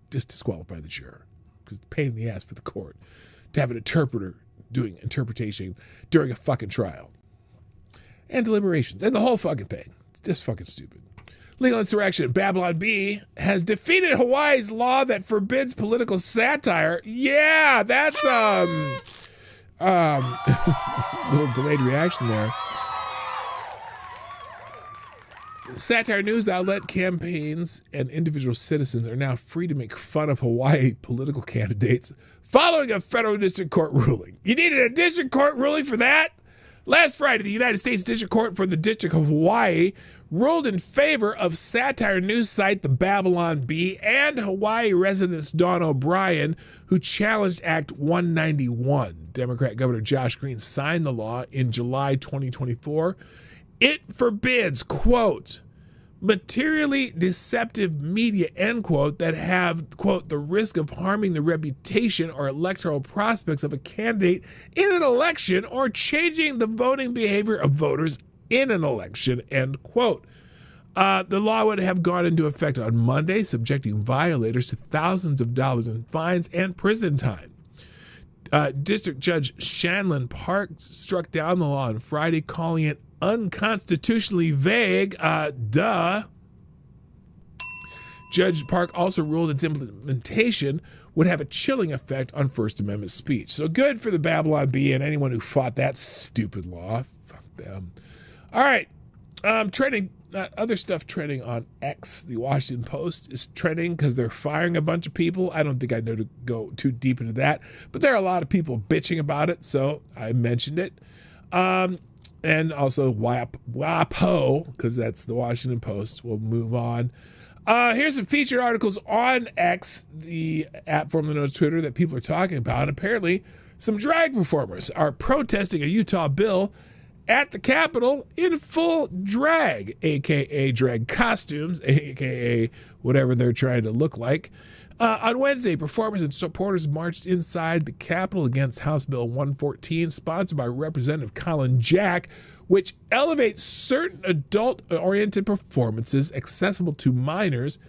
just disqualify the juror, because it's a pain in the ass for the court to have an interpreter doing interpretation during a fucking trial. And deliberations, and the whole fucking thing. It's just fucking stupid. Legal insurrection. Babylon Bee has defeated Hawaii's law that forbids political satire. Yeah, that's little delayed reaction there. Satire news outlet campaigns and individual citizens are now free to make fun of Hawaii political candidates following a federal district court ruling. You needed a district court ruling for that? Last Friday, the United States District Court for the District of Hawaii ruled in favor of satire news site The Babylon Bee and Hawaii resident Dawn O'Brien, who challenged Act 191. Democrat Governor Josh Green signed the law in July 2024. It forbids, quote, materially deceptive media, end quote, that have, quote, the risk of harming the reputation or electoral prospects of a candidate in an election or changing the voting behavior of voters in an election, end quote. The law would have gone into effect on Monday, subjecting violators to thousands of dollars in fines and prison time. District Judge Shanlon Park struck down the law on Friday, calling it unconstitutionally vague. Judge Park also ruled its implementation would have a chilling effect on First Amendment speech. So good for the Babylon Bee and anyone who fought that stupid law. Fuck them. All right. Trending, other stuff trending on X. The Washington Post is trending because they're firing a bunch of people. I don't think I know to go too deep into that, but there are a lot of people bitching about it, so I mentioned it. And also WAPO, because that's the Washington Post. We'll move on. Here's some featured articles on X, the app formerly known as Twitter, that people are talking about. Apparently, some drag performers are protesting a Utah bill at the Capitol in full drag, a.k.a. drag costumes, a.k.a. whatever they're trying to look like. On Wednesday, performers and supporters marched inside the Capitol against House Bill 114, sponsored by Representative Colin Jack, which elevates certain adult-oriented performances accessible to minors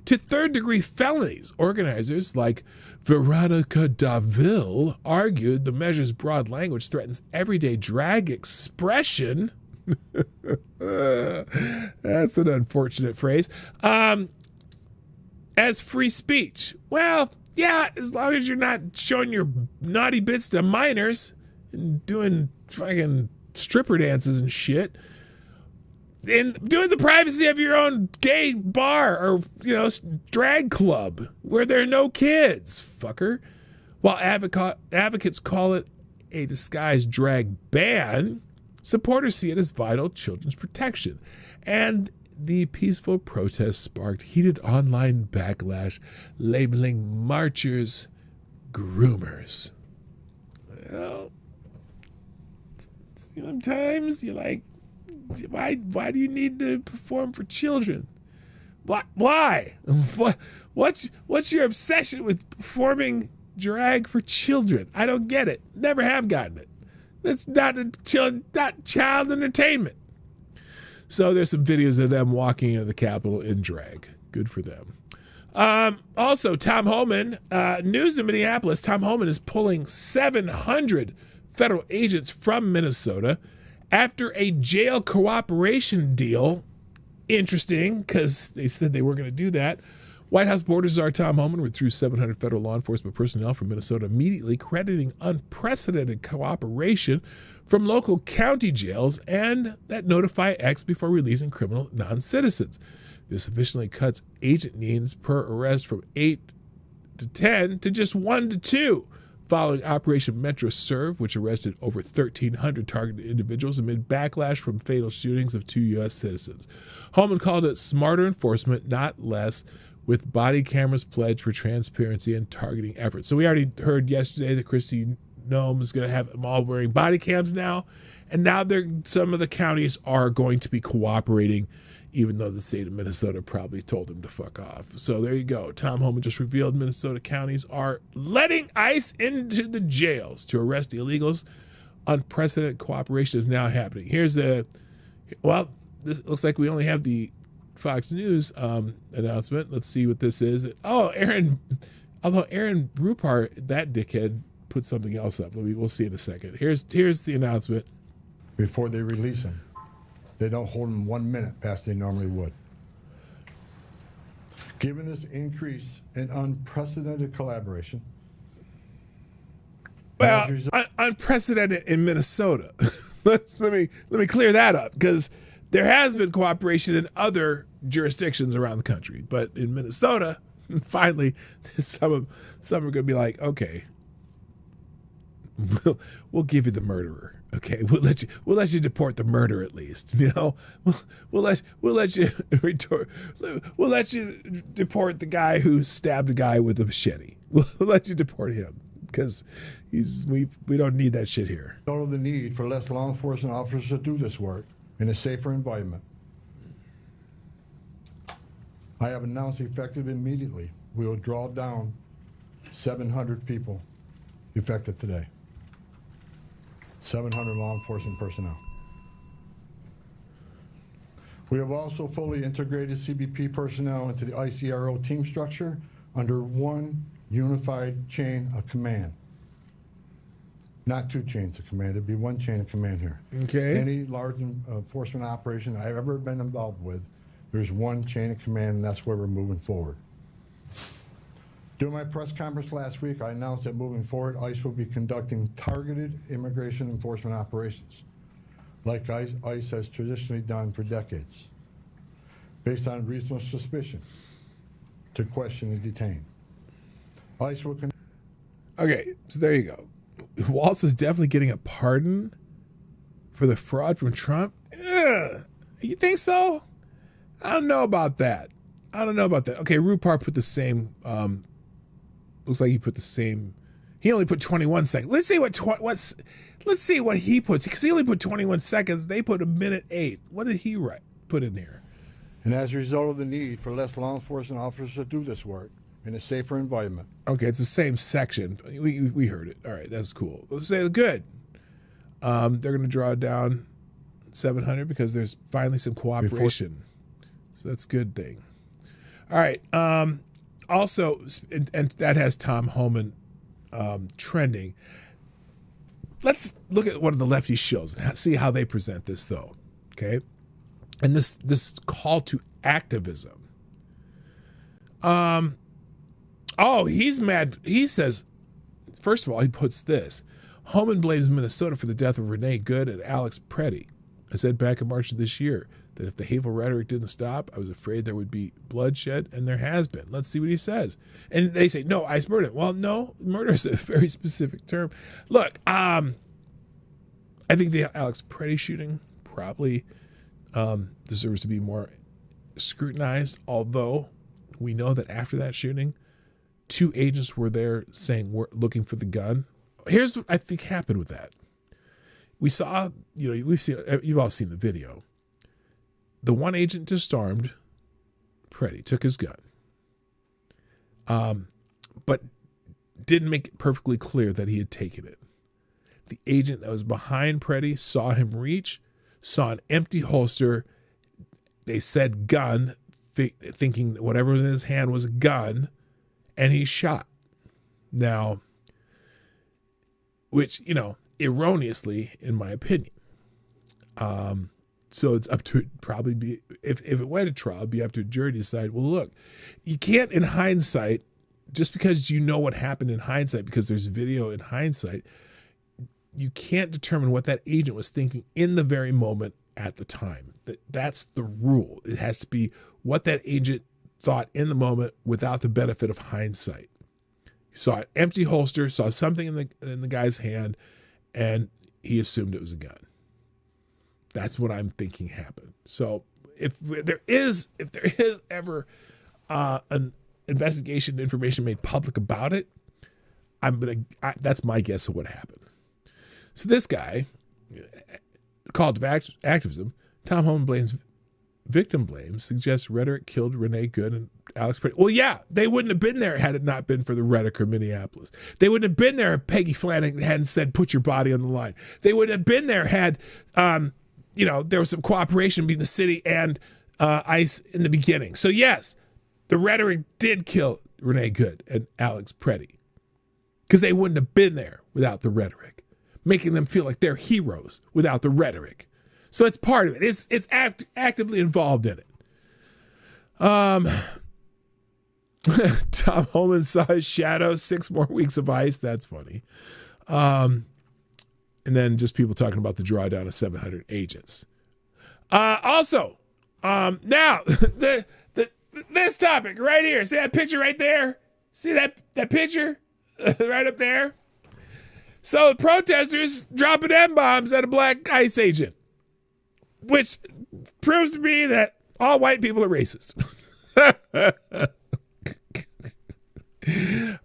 to third-degree felonies. Organizers like Veronica Daville argued the measure's broad language threatens everyday drag expression. That's an unfortunate phrase. As free speech. Well, yeah, as long as you're not showing your naughty bits to minors and doing fucking stripper dances and shit. And doing the privacy of your own gay bar or, drag club where there are no kids, fucker. While advocates call it a disguised drag ban, supporters see it as vital children's protection. And the peaceful protest sparked heated online backlash, labeling marchers groomers. Well, sometimes you're like, why do you need to perform for children? Why? What's your obsession with performing drag for children? I don't get it. Never have gotten it. That's not child entertainment. So there's some videos of them walking into the Capitol in drag. Good for them. Also, Tom Homan, news in Minneapolis, Tom Homan is pulling 700 federal agents from Minnesota after a jail cooperation deal. Interesting, because they said they were going to do that. White House Border Czar Tom Homan withdrew 700 federal law enforcement personnel from Minnesota immediately, crediting unprecedented cooperation from local county jails and that notify X before releasing criminal non-citizens. This officially cuts agent needs per arrest from 8 to 10 to just 1 to 2. following Operation Metro Serve, which arrested over 1,300 targeted individuals amid backlash from fatal shootings of 2 U.S. citizens. Holman called it smarter enforcement, not less, with body cameras pledged for transparency and targeting efforts. So we already heard yesterday that Kristi Noem is going to have them all wearing body cams now, and now some of the counties are going to be cooperating, even though the state of Minnesota probably told him to fuck off. So there you go. Tom Homan just revealed Minnesota counties are letting ICE into the jails to arrest illegals. Unprecedented cooperation is now happening. This looks like we only have the Fox News announcement. Let's see what this is. Oh, Aaron Rupar, that dickhead, put something else up. We'll see in a second. Here's the announcement. Before they release him. They don't hold them 1 minute past they normally would. Given this increase in unprecedented collaboration. Well, unprecedented in Minnesota. let me clear that up, because there has been cooperation in other jurisdictions around the country, but in Minnesota, finally, some are going to be like, okay, we'll give you the murderer. Okay, we'll let you deport the murder at least. You know, we'll let you deport the guy who stabbed a guy with a machete. We'll let you deport him because we don't need that shit here. Know the need for less law enforcement officers to do this work in a safer environment. I have announced effective immediately. We will draw down 700 people effective today. 700 law enforcement personnel. We have also fully integrated CBP personnel into the ICRO team structure under one unified chain of command. Not 2 chains of command, there'd be 1 chain of command here. Okay. Any large enforcement operation I've ever been involved with, there's 1 chain of command, and that's where we're moving forward. During my press conference last week, I announced that moving forward, ICE will be conducting targeted immigration enforcement operations, like ICE has traditionally done for decades, based on reasonable suspicion to question and detain. ICE will Okay, so there you go. Walz is definitely getting a pardon for the fraud from Trump. Ugh. You think so? I don't know about that. Okay, Rupar put the same. Looks like he put the same. He only put 21 seconds. Let's see what he puts, because he only put 21 seconds. They put 1:08. What did he put in there? And as a result of the need for less law enforcement officers to do this work in a safer environment. Okay, it's the same section. We heard it. All right, that's cool. Let's say good. They're going to draw down 700 because there's finally some cooperation. So that's a good thing. All right. Also, and that has Tom Homan trending. Let's look at one of the lefty shows and see how they present this, though. Okay, and this call to activism. Oh, he's mad. He says, first of all, he puts this: Homan blames Minnesota for the death of Renee Good and Alex Preddy. I said back in March of this year that if the hateful rhetoric didn't stop, I was afraid there would be bloodshed, and there has been. Let's see what he says. And they say, no, ICE murdered him. Well, no, murder is a very specific term. Look, I think the Alex Preddy shooting probably deserves to be more scrutinized, although we know that after that shooting, 2 agents were there saying we're looking for the gun. Here's what I think happened with that. We saw, you've all seen the video. The one agent disarmed Preddy, took his gun, but didn't make it perfectly clear that he had taken it. The agent that was behind Preddy saw him reach, saw an empty holster. They said gun, thinking that whatever was in his hand was a gun, and he shot. Now, which, erroneously, in my opinion. So it's up to probably be, if it went to trial, it'd be up to a jury to decide, well, look, you can't in hindsight, just because you know what happened in hindsight, because there's video in hindsight, you can't determine what that agent was thinking in the very moment at the time. That's the rule. It has to be what that agent thought in the moment without the benefit of hindsight. He saw an empty holster, saw something in the guy's hand, and he assumed it was a gun. That's what I'm thinking happened. So if there is ever an investigation information made public about it, that's my guess of what happened. So this guy, called to activism, Tom Holman blames victim blame, suggests rhetoric killed Renee Good and Alex Pretty. Well, yeah, they wouldn't have been there had it not been for the rhetoric of Minneapolis. They wouldn't have been there if Peggy Flanagan hadn't said, put your body on the line. They wouldn't have been there had, there was some cooperation between the city and ICE in the beginning. So yes, the rhetoric did kill Renee Good and Alex Pretty because they wouldn't have been there without the rhetoric, making them feel like they're heroes without the rhetoric. So it's part of it. It's actively involved in it. Tom Holman saw his shadow, 6 more weeks of ICE. That's funny. And then just people talking about the drawdown of 700 agents. Also, now this topic right here. See that picture right there? See that picture right up there? So the protesters dropping M-bombs at a black ICE agent, which proves to me that all white people are racist.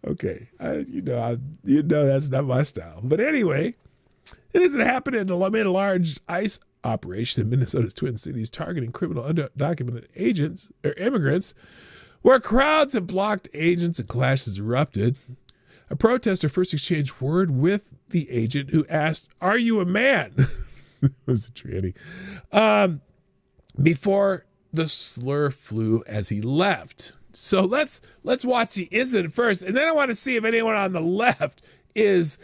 Okay, you know that's not my style. But anyway, it isn't happening amid a large ICE operation in Minnesota's Twin Cities targeting criminal undocumented agents or immigrants, where crowds have blocked agents and clashes erupted. A protester first exchanged word with the agent who asked, "Are you a man?" It was a tranny. Before the slur flew as he left. So let's watch the incident first, and then I want to see if anyone on the left is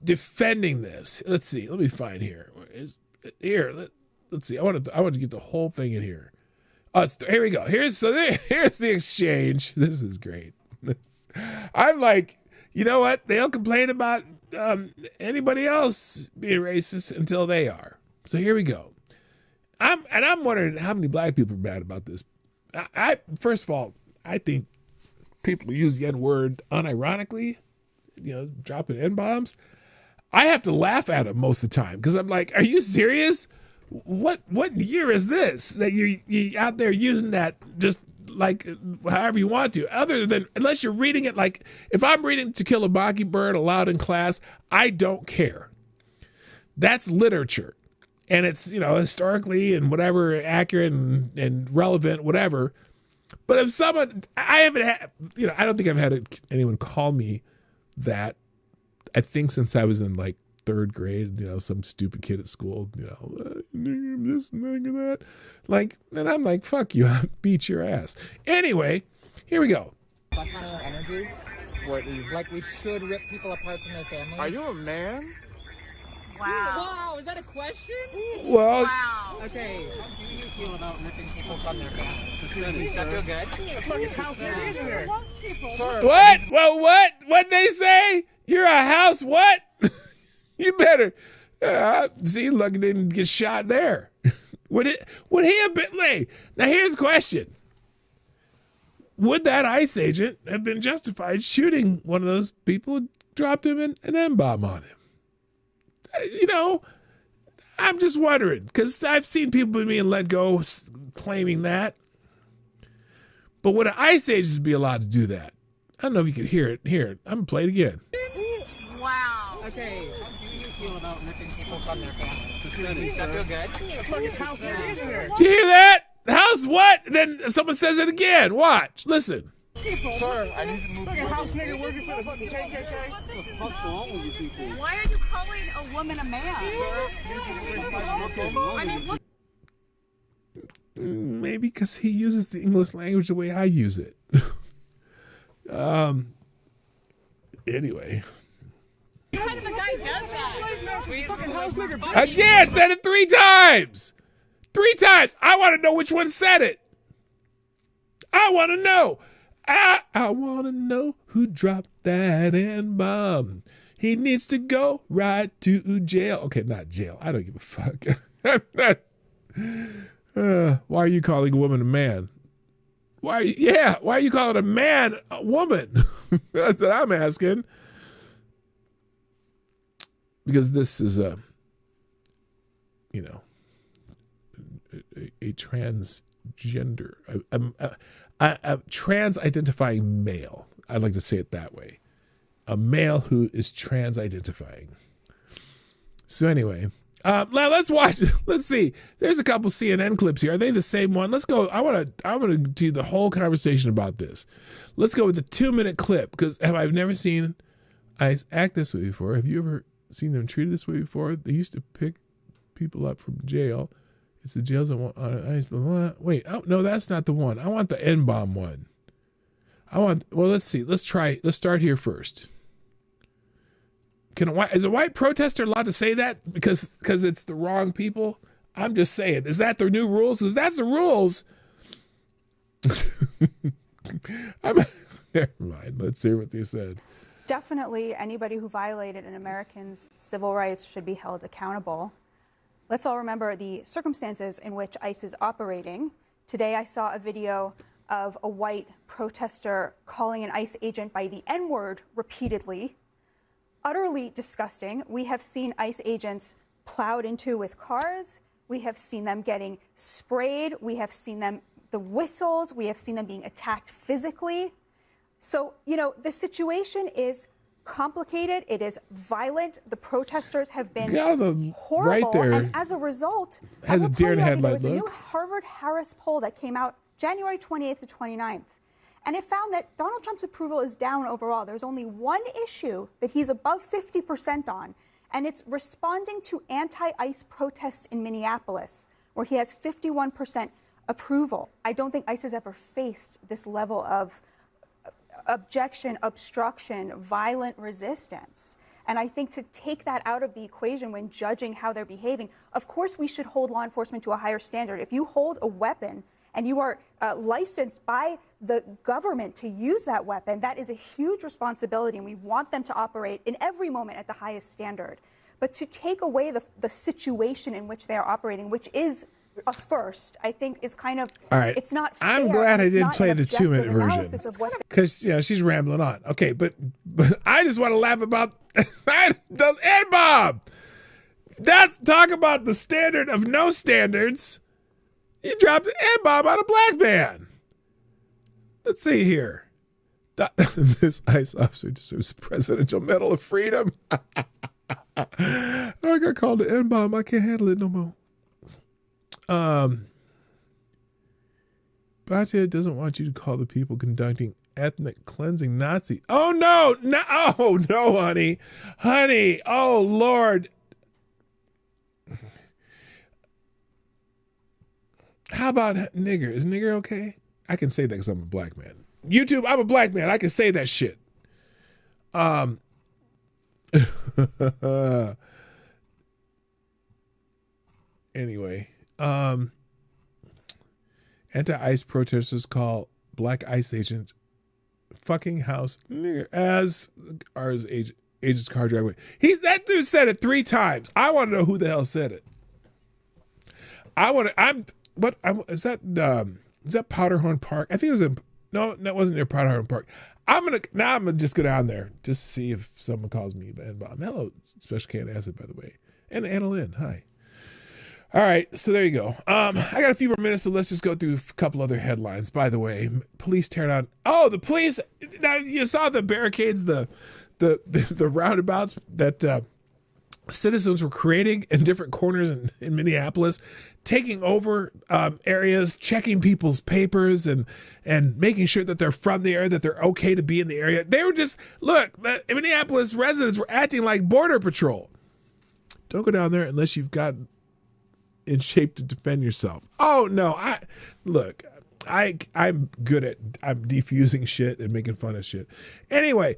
defending this. Let's see. Let me find here. Let's see. I want to get the whole thing in here. Oh, here we go. Here's the exchange. This is great. I'm like, you know what? They'll complain about anybody else being racist until they are. So here we go. I'm wondering how many black people are mad about this. First of all, I think people who use the N-word unironically, dropping N-bombs, I have to laugh at them most of the time because I'm like, are you serious? What year is this that you're out there using that just like however you want to, other than unless you're reading it like, if I'm reading To Kill a Mockingbird aloud in class, I don't care. That's literature. And it's, historically and whatever, accurate and relevant, whatever. But if someone, I haven't had, I don't think I've had anyone call me that. I think since I was in like 3rd grade, some stupid kid at school, this and that. Like, and I'm like, fuck you, I'll beat your ass. Anyway, here we go. That kind of energy, where we should rip people apart from their families. Are you a man? Wow. Wow, is that a question? Well, wow. Okay. How do you feel about ripping people from their families? Does that feel good? Fucking house nigga, isn't there? Sir, what? Well, what? What'd they say? You're a house what? You better see. Look, didn't get shot there. Would he have been? Hey, now here's the question: would that ICE agent have been justified shooting one of those people who dropped him an M-bomb on him? I'm just wondering because I've seen people being let go claiming that. But would an ICE agent be allowed to do that? I don't know if you could hear it. Here, I'm gonna play it again. Wow. okay. How do you feel about ripping people from their families? Does that feel good? Fucking house nigga, isn't there? Do you hear that? House what? Then someone says it again. Watch. Listen. Sir, I need to move. Fucking house nigga working for the fucking KKK. What the fuck's wrong with you people? Why are you calling a woman a man? What? Maybe because he uses the English language the way I use it. Anyway. What kind of a guy does that? Fucking house nigga. Again, said it 3 times. 3 times. I want to know which one said it. I want to know. I want to know who dropped that N-bomb. He needs to go right to jail. Okay, not jail. I don't give a fuck. Why are you calling a woman a man? Why are you calling a man a woman? That's what I'm asking. Because this is a transgender, a trans-identifying male. I'd like to say it that way. A male who is trans-identifying. So anyway, let's watch. Let's see. There's a couple CNN clips here. Are they the same one? Let's go. I want to do the whole conversation about this. Let's go with the 2-minute clip, because I've never seen ICE act this way before. Have you ever seen them treated this way before? They used to pick people up from jail. It's the jails that want on ICE. Wait, oh no, that's not the one. I want the N-bomb one. Well, let's see. Let's start here first. Is a white protester allowed to say that because it's the wrong people? I'm just saying. Is that the new rules? If that's the rules, never mind. Let's hear what they said. Definitely anybody who violated an American's civil rights should be held accountable. Let's all remember the circumstances in which ICE is operating. Today I saw a video of a white protester calling an ICE agent by the N-word repeatedly. Utterly disgusting. We have seen ICE agents plowed into with cars. We have seen them getting sprayed. We have seen the whistles. We have seen them being attacked physically. So, the situation is complicated. It is violent. The protesters have been horrible. Right there, and as a result, has a deer in headlight there was look. a new Harvard-Harris poll that came out January 28th to 29th. And it found that Donald Trump's approval is down overall. There's only one issue that he's above 50% on, and it's responding to anti-ICE protests in Minneapolis, where he has 51% approval. I don't think ICE has ever faced this level of objection, obstruction, violent resistance. And I think to take that out of the equation when judging how they're behaving, of course we should hold law enforcement to a higher standard. If you hold a weapon and you are licensed by the government to use that weapon, that is a huge responsibility, and we want them to operate in every moment at the highest standard. But to take away the situation in which they are operating, which is a first, I think is kind of, all right. It's not fair. I'm glad I didn't play the 2-minute version, because she's rambling on. Okay, but I just want to laugh about the N-bomb. That's talk about the standard of no standards. You dropped an N-bomb on a black man. Let's see here. This ICE officer deserves a Presidential Medal of Freedom. I got called an N-bomb. I can't handle it no more. Batia doesn't want you to call the people conducting ethnic cleansing Nazi. Oh, no. Oh, no, honey. Honey. Oh, Lord. How about nigger? Is nigger okay? I can say that because I'm a black man. YouTube, I'm a black man. I can say that shit. Anyway, anti-ICE protesters call black ICE agent fucking house nigger as ours agent's car driveway. That dude said it 3 times. I want to know who the hell said it. Is that Powderhorn Park? I think it was no, that wasn't near Powderhorn Park. I'm gonna just go down there just to see if someone calls me N-bomb. Hello, Special Can Acid, by the way. And Anna Lynn, hi. All right, so there you go. I got a few more minutes, so let's just go through a couple other headlines. By the way, police tear down. Oh, the police! Now you saw the barricades, the roundabouts that citizens were creating in different corners in Minneapolis, taking over areas, checking people's papers, and making sure that they're from the area, that they're okay to be in the area. They were just the Minneapolis residents were acting like Border Patrol. Don't go down there unless you've got in shape to defend yourself. Oh no, I'm good at defusing shit and making fun of shit. Anyway,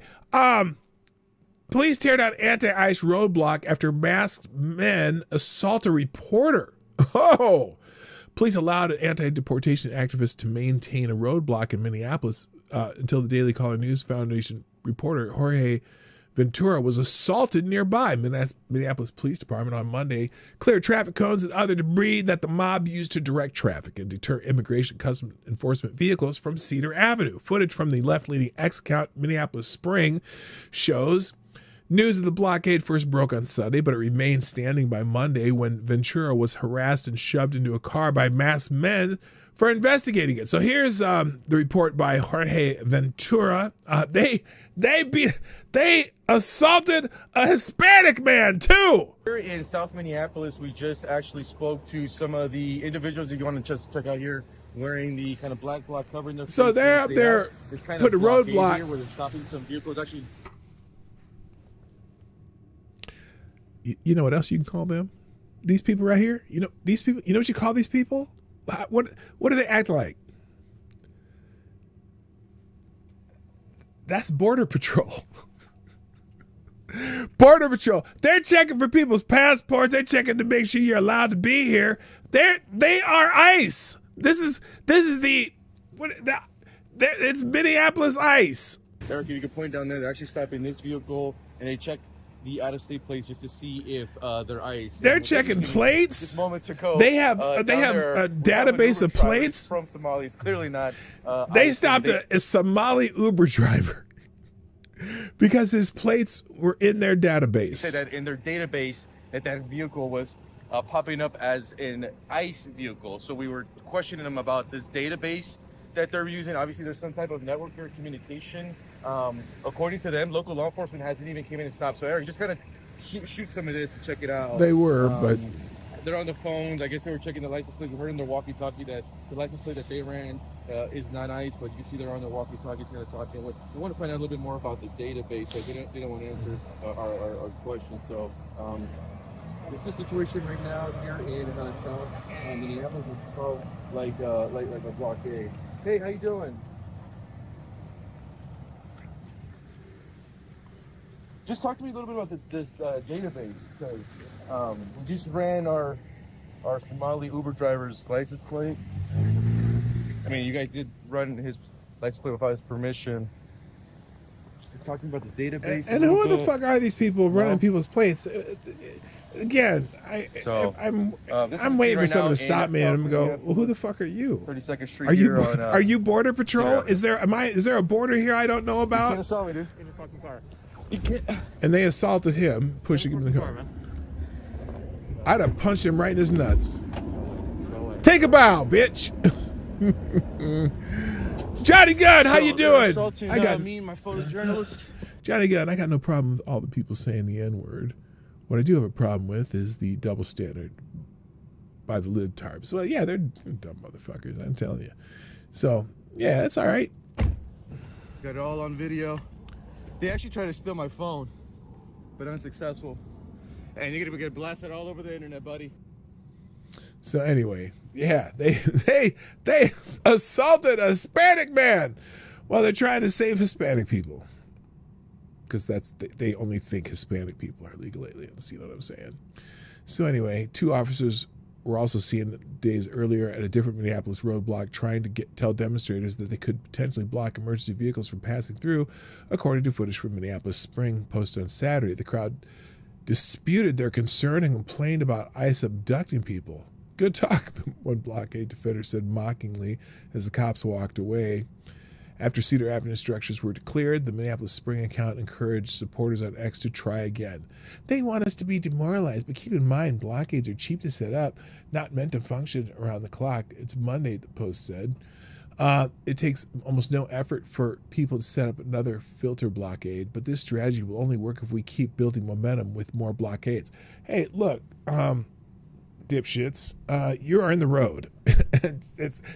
police tear down anti-ICE roadblock after masked men assault a reporter. Oh, police allowed an anti-deportation activist to maintain a roadblock in Minneapolis until the Daily Caller News Foundation reporter Jorge Ventura was assaulted nearby. Minneapolis Police Department on Monday cleared traffic cones and other debris that the mob used to direct traffic and deter immigration customs enforcement vehicles from Cedar Avenue. Footage from the left-leaning X-account Minneapolis Spring shows news of the blockade first broke on Sunday, but it remained standing by Monday when Ventura was harassed and shoved into a car by masked men for investigating it. So here's the report by Jorge Ventura. They assaulted a Hispanic man too. Here in South Minneapolis, we just actually spoke to some of the individuals that you want to just check out here, wearing the kind of black block covering their So faces. they're up there, put a roadblock here where they're stopping some vehicles. Actually, you know what else you can call them? These people right here. You know these people. You know what you call these people? What do they act like? That's Border Patrol. Border Patrol. They're checking for people's passports. They're checking to make sure you're allowed to be here. They are ICE. This is it's Minneapolis ICE. Eric, you can point down there. They're actually stopping this vehicle and they check the out-of-state plates just to see if they're ICE. They're checking plates. Just moments ago, they have a database of plates from Somalis. Clearly not. They stopped a Somali Uber driver because his plates were in their database. They said that in their database that vehicle was popping up as an ICE vehicle. So we were questioning them about this database that they're using. Obviously, there's some type of network or communication. According to them, local law enforcement hasn't even came in and stopped. So Eric, just kind of shoot some of this and check it out. They were, but they're on the phones. I guess they were checking the license plate. We heard in their walkie-talkie that the license plate that they ran is not ICE, but you can see they're on their walkie-talkies kind of talking. We want to find out a little bit more about the database. So they don't want to answer our questions. So this is the situation right now here in South Minneapolis. It's called like a blockade. Hey, how you doing? Just talk to me a little bit about this database, because we just ran our Somali Uber driver's license plate. I mean, you guys did run his license plate without his permission. Just talking about the database. And who the fuck are these people running people's plates? Again, I'm waiting for someone to stop me and go, well, who the fuck are you? 32nd Street. Are you Border Patrol? Yeah. Is there a border here I don't know about? You can't assault me, dude. In your fucking car. And they assaulted him, pushing him in the car. I'd have punched him right in his nuts. Take a bow, bitch. Johnny Gunn, how you doing? I got me, my photojournalist. Johnny Gunn, I got no problem with all the people saying the N-word. What I do have a problem with is the double standard by the libtards. Well, yeah, they're dumb motherfuckers, I'm telling you. So, yeah, that's all right. Got it all on video. They actually tried to steal my phone, but unsuccessful. And you're gonna get blasted all over the internet, buddy. So anyway, yeah, they assaulted a Hispanic man while they're trying to save Hispanic people. Because they only think Hispanic people are legal aliens, you know what I'm saying? So anyway, 2 officers were also seen days earlier at a different Minneapolis roadblock trying to tell demonstrators that they could potentially block emergency vehicles from passing through, according to footage from Minneapolis Spring posted on Saturday. The crowd disputed their concern and complained about ICE abducting people. Good talk, the one blockade defender said mockingly as the cops walked away. After Cedar Avenue structures were declared, the Minneapolis Spring account encouraged supporters on X to try again. They want us to be demoralized, but keep in mind, blockades are cheap to set up, not meant to function around the clock. It's Monday, the Post said. It takes almost no effort for people to set up another filter blockade, but this strategy will only work if we keep building momentum with more blockades. Hey, look, dipshits, you're in the road.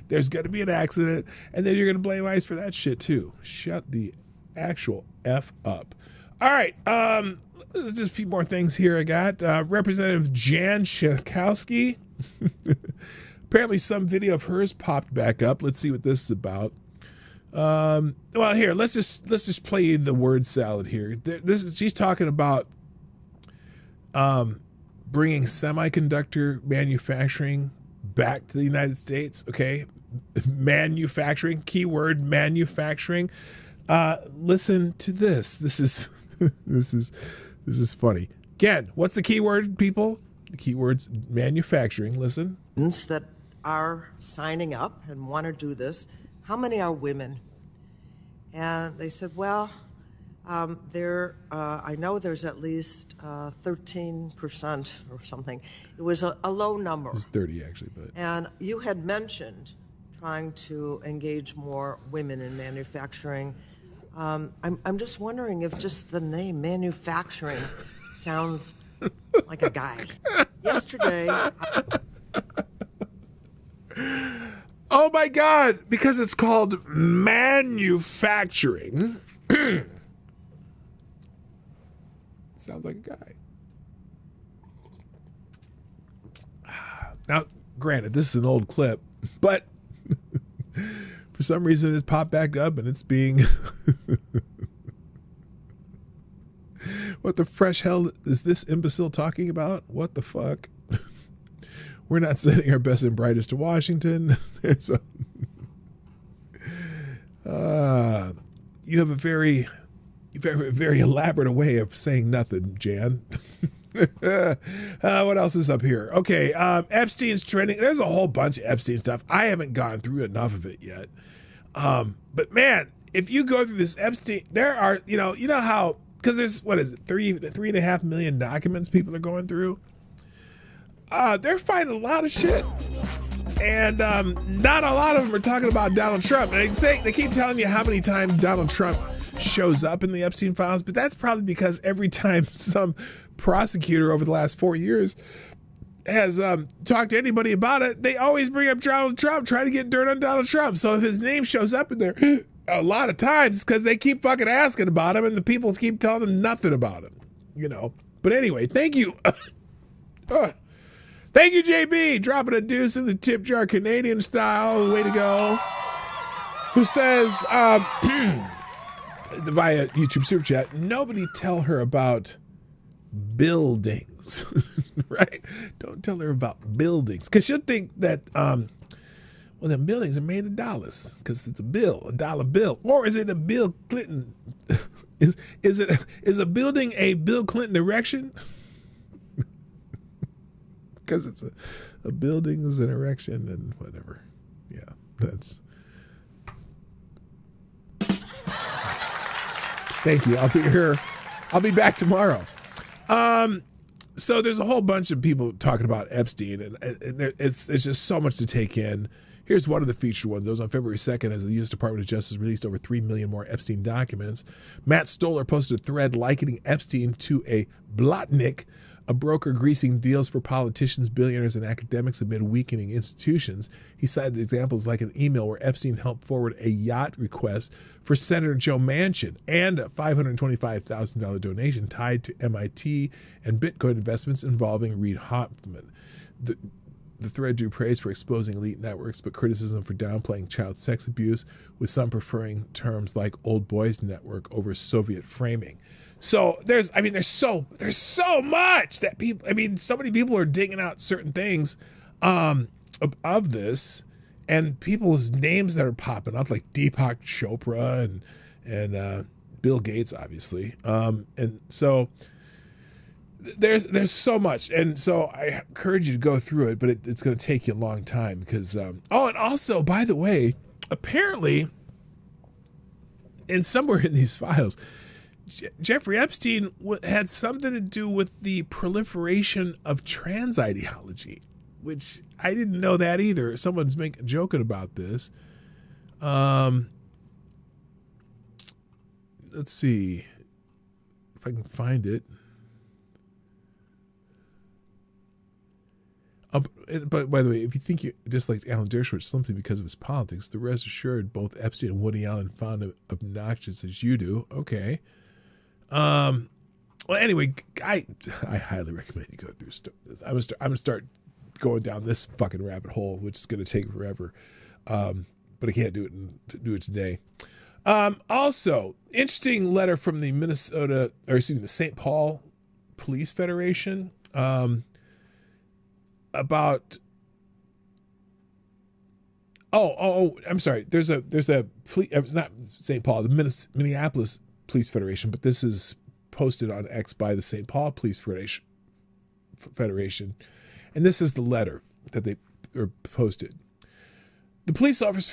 There's going to be an accident, and then you're going to blame ICE for that shit too. Shut the actual F up. All right, there's just a few more things here I got. Representative Jan Schakowsky. Apparently some video of hers popped back up. Let's see what this is about. Well, here, let's just play the word salad here. She's talking about bringing semiconductor manufacturing back to the United States, okay? Manufacturing, keyword manufacturing. Listen to this. This This is funny. Again, what's the keyword, people? The keyword's manufacturing. Listen. That are signing up and want to do this, how many are women? And they said, well, I know there's at least 13% or something. It was a low number. It was 30 actually, but. And you had mentioned trying to engage more women in manufacturing. I'm just wondering if just the name manufacturing sounds like a guy. Yesterday. Oh my God, because it's called manufacturing. Sounds like a guy. Now, granted, this is an old clip, but for some reason it's popped back up and it's being... What the fresh hell is this imbecile talking about? What the fuck? We're not sending our best and brightest to Washington. There's you have a very elaborate way of saying nothing, Jan. What else is up here? Okay, Epstein's trending. There's a whole bunch of Epstein stuff. I haven't gone through enough of it yet. But man, if you go through this Epstein, there are, you know how, because there's, what is it, 3.5 million documents people are going through. They're finding a lot of shit. And not a lot of them are talking about Donald Trump. And they keep telling you how many times Donald Trump shows up in the Epstein files, but that's probably because every time some prosecutor over the last 4 years has talked to anybody about it, they always bring up Donald Trump, trying to get dirt on Donald Trump. So if his name shows up in there a lot of times, it's because they keep fucking asking about him and the people keep telling them nothing about him, you know. But anyway, thank you. Thank you, JB, dropping a deuce in the tip jar Canadian style. Way to go. Who says, via YouTube Super Chat, nobody tell her about buildings, right? Don't tell her about buildings. Because she'll think that, well, them buildings are made of dollars because it's a dollar bill. Or is it a Bill Clinton? Is a building a Bill Clinton erection? Because it's a building is an erection and whatever. Yeah, that's. Thank you. I'll be here. I'll be back tomorrow. So there's a whole bunch of people talking about Epstein, and it's just so much to take in. Here's one of the featured ones. Those on February 2nd, as the U.S. Department of Justice released over 3 million more Epstein documents. Matt Stoller posted a thread likening Epstein to a blotnik, a broker greasing deals for politicians, billionaires, and academics amid weakening institutions. He cited examples like an email where Epstein helped forward a yacht request for Senator Joe Manchin and a $525,000 donation tied to MIT and Bitcoin investments involving Reid Hoffman. The thread drew praise for exposing elite networks, but criticism for downplaying child sex abuse, with some preferring terms like old boys network over Soviet framing. So there's so much that people, so many people are digging out certain things of this, and people's names that are popping up, like Deepak Chopra and Bill Gates, obviously. And so there's so much, and so I encourage you to go through it, but it's going to take you a long time because and also, by the way, apparently, somewhere in these files, Jeffrey Epstein had something to do with the proliferation of trans ideology, which I didn't know that either. Someone's joking about this. Let's see if I can find it. But by the way, if you think you disliked Alan Dershowitz simply because of his politics, the rest assured both Epstein and Woody Allen found him obnoxious as you do. Okay. Well, anyway, I highly recommend you go through this. I'm gonna start going down this fucking rabbit hole, which is gonna take forever. But I can't do it today. Also, interesting letter from the the St. Paul Police Federation. About I'm sorry. There's a it's not St. Paul, the Minneapolis Police Federation, but this is posted on X by the St. Paul Police Federation. And this is the letter that they posted. The Police Officers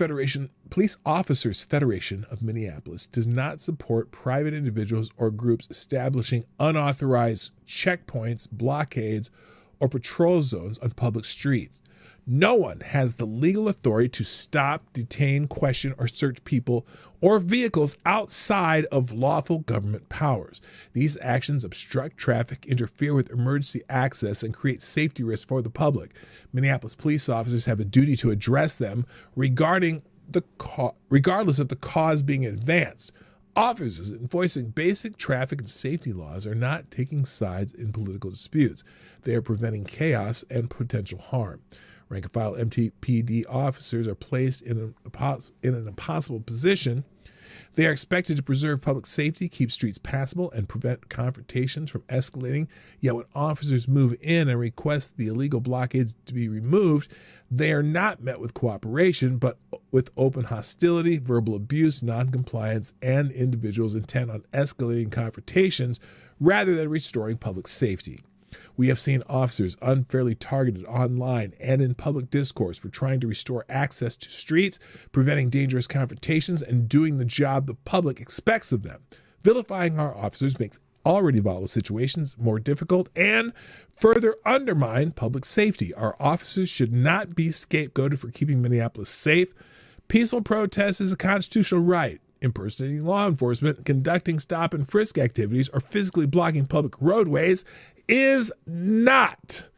Federation of Minneapolis does not support private individuals or groups establishing unauthorized checkpoints, blockades, or patrol zones on public streets. No one has the legal authority to stop, detain, question, or search people or vehicles outside of lawful government powers. These actions obstruct traffic, interfere with emergency access, and create safety risks for the public. Minneapolis police officers have a duty to address them regardless of the cause being advanced. Officers enforcing basic traffic and safety laws are not taking sides in political disputes. They are preventing chaos and potential harm. Rank-and-file MTPD officers are placed in an impossible position. They are expected to preserve public safety, keep streets passable, and prevent confrontations from escalating. Yet when officers move in and request the illegal blockades to be removed, they are not met with cooperation, but with open hostility, verbal abuse, noncompliance, and individuals intent on escalating confrontations rather than restoring public safety. We have seen officers unfairly targeted online and in public discourse for trying to restore access to streets, preventing dangerous confrontations, and doing the job the public expects of them. Vilifying our officers makes already volatile situations more difficult and further undermine public safety. Our officers should not be scapegoated for keeping Minneapolis safe. Peaceful protest is a constitutional right. Impersonating law enforcement, conducting stop and frisk activities, or physically blocking public roadways is not.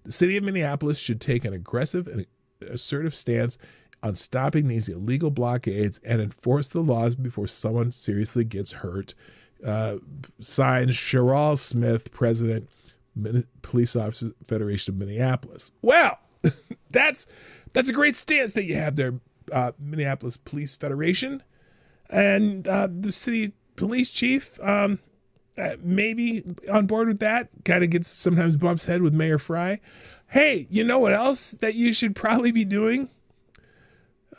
The city of Minneapolis should take an aggressive and assertive stance on stopping these illegal blockades and enforce the laws before someone seriously gets hurt. Signed, Sherrall Smith, President, Police Officers Federation of Minneapolis. Well, that's a great stance that you have there, Minneapolis Police Federation. And the city police chief maybe on board with that, kind of gets sometimes bumps head with Mayor Fry. Hey, you know what else that you should probably be doing?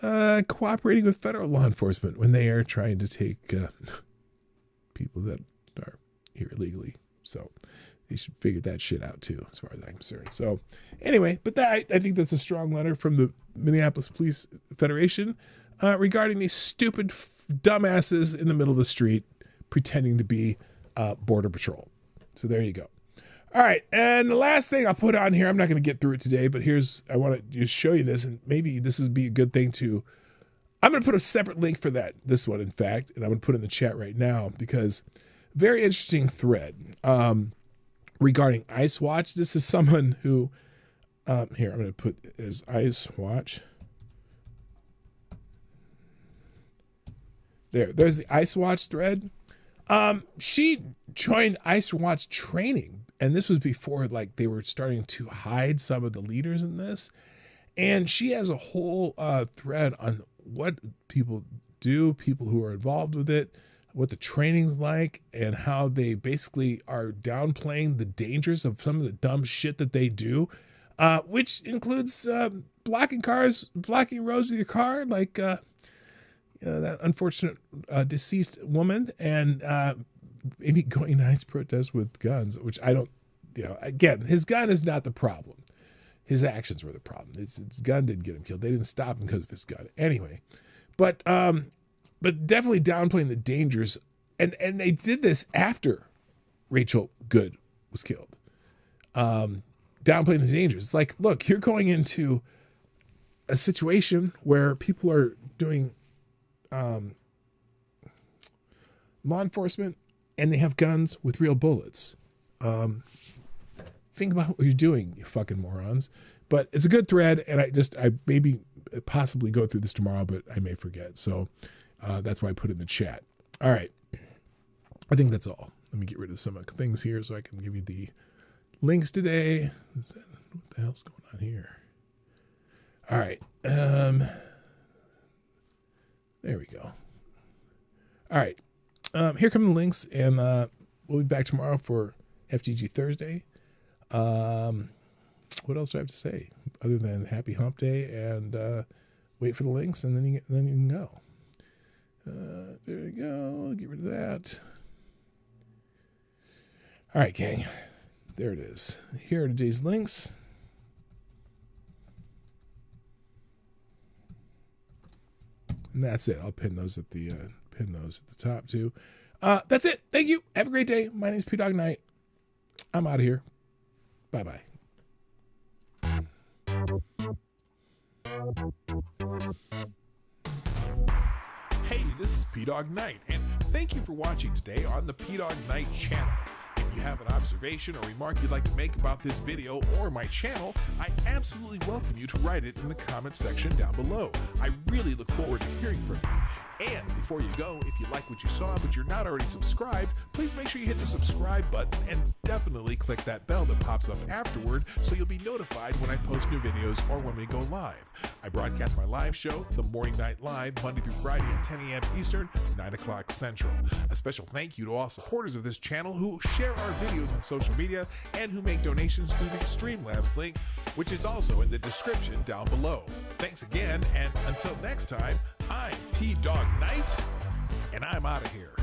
Cooperating with federal law enforcement when they are trying to take people that are here illegally. So they should figure that shit out too, as far as I'm concerned. So anyway, but I think that's a strong letter from the Minneapolis Police Federation regarding these stupid dumbasses in the middle of the street pretending to be Border Patrol. So there you go. All right, and the last thing I'll put on here, I'm not going to get through it today, but I want to just show you this, and maybe this would be a good thing to, I'm going to put a separate link for this one, in fact, and I'm going to put it in the chat right now, because very interesting thread regarding Ice Watch. This is someone who, here, I'm going to put as Ice Watch. There's the Ice Watch thread. She joined Ice Watch training, and this was before they were starting to hide some of the leaders in this. And she has a whole thread on what people do, people who are involved with it, what the training's like, and how they basically are downplaying the dangers of some of the dumb shit that they do, which includes blocking roads with your car, like that unfortunate deceased woman, and maybe going to ice protests with guns, which I don't, again, his gun is not the problem. His actions were the problem. His gun didn't get him killed. They didn't stop him because of his gun. Anyway, but definitely downplaying the dangers, and they did this after Rachel Good was killed. Downplaying the dangers. It's like, look, you're going into a situation where people are doing law enforcement, and they have guns with real bullets. Think about what you're doing, you fucking morons. But it's a good thread, and I maybe possibly go through this tomorrow, but I may forget. So that's why I put it in the chat. All right. I think that's all. Let me get rid of some of the things here so I can give you the links today. What the hell's going on here? All right. There we go. All right. Here come the links, and we'll be back tomorrow for FTG Thursday. What else do I have to say other than happy hump day and wait for the links, and then you can go. There we go. Get rid of that. All right, gang. There it is. Here are today's links. And that's it. I'll pin those at the top too. That's it. Thank you. Have a great day. My name is PDawgKnight. I'm out of here. Bye-bye. Hey, this is PDawgKnight, and thank you for watching today on the PDawgKnight channel. If you have an observation or remark you'd like to make about this video or my channel, I absolutely welcome you to write it in the comment section down below. I really look forward to hearing from you. And before you go, if you like what you saw but you're not already subscribed, please make sure you hit the subscribe button and definitely click that bell that pops up afterward so you'll be notified when I post new videos or when we go live. I broadcast my live show, The Morning Night Live, Monday through Friday at 10 a.m. Eastern, 9 o'clock Central. A special thank you to all supporters of this channel who share our videos on social media and who make donations through the Streamlabs link, which is also in the description down below. Thanks again, and until next time, I'm PDawgKnight, and I'm out of here.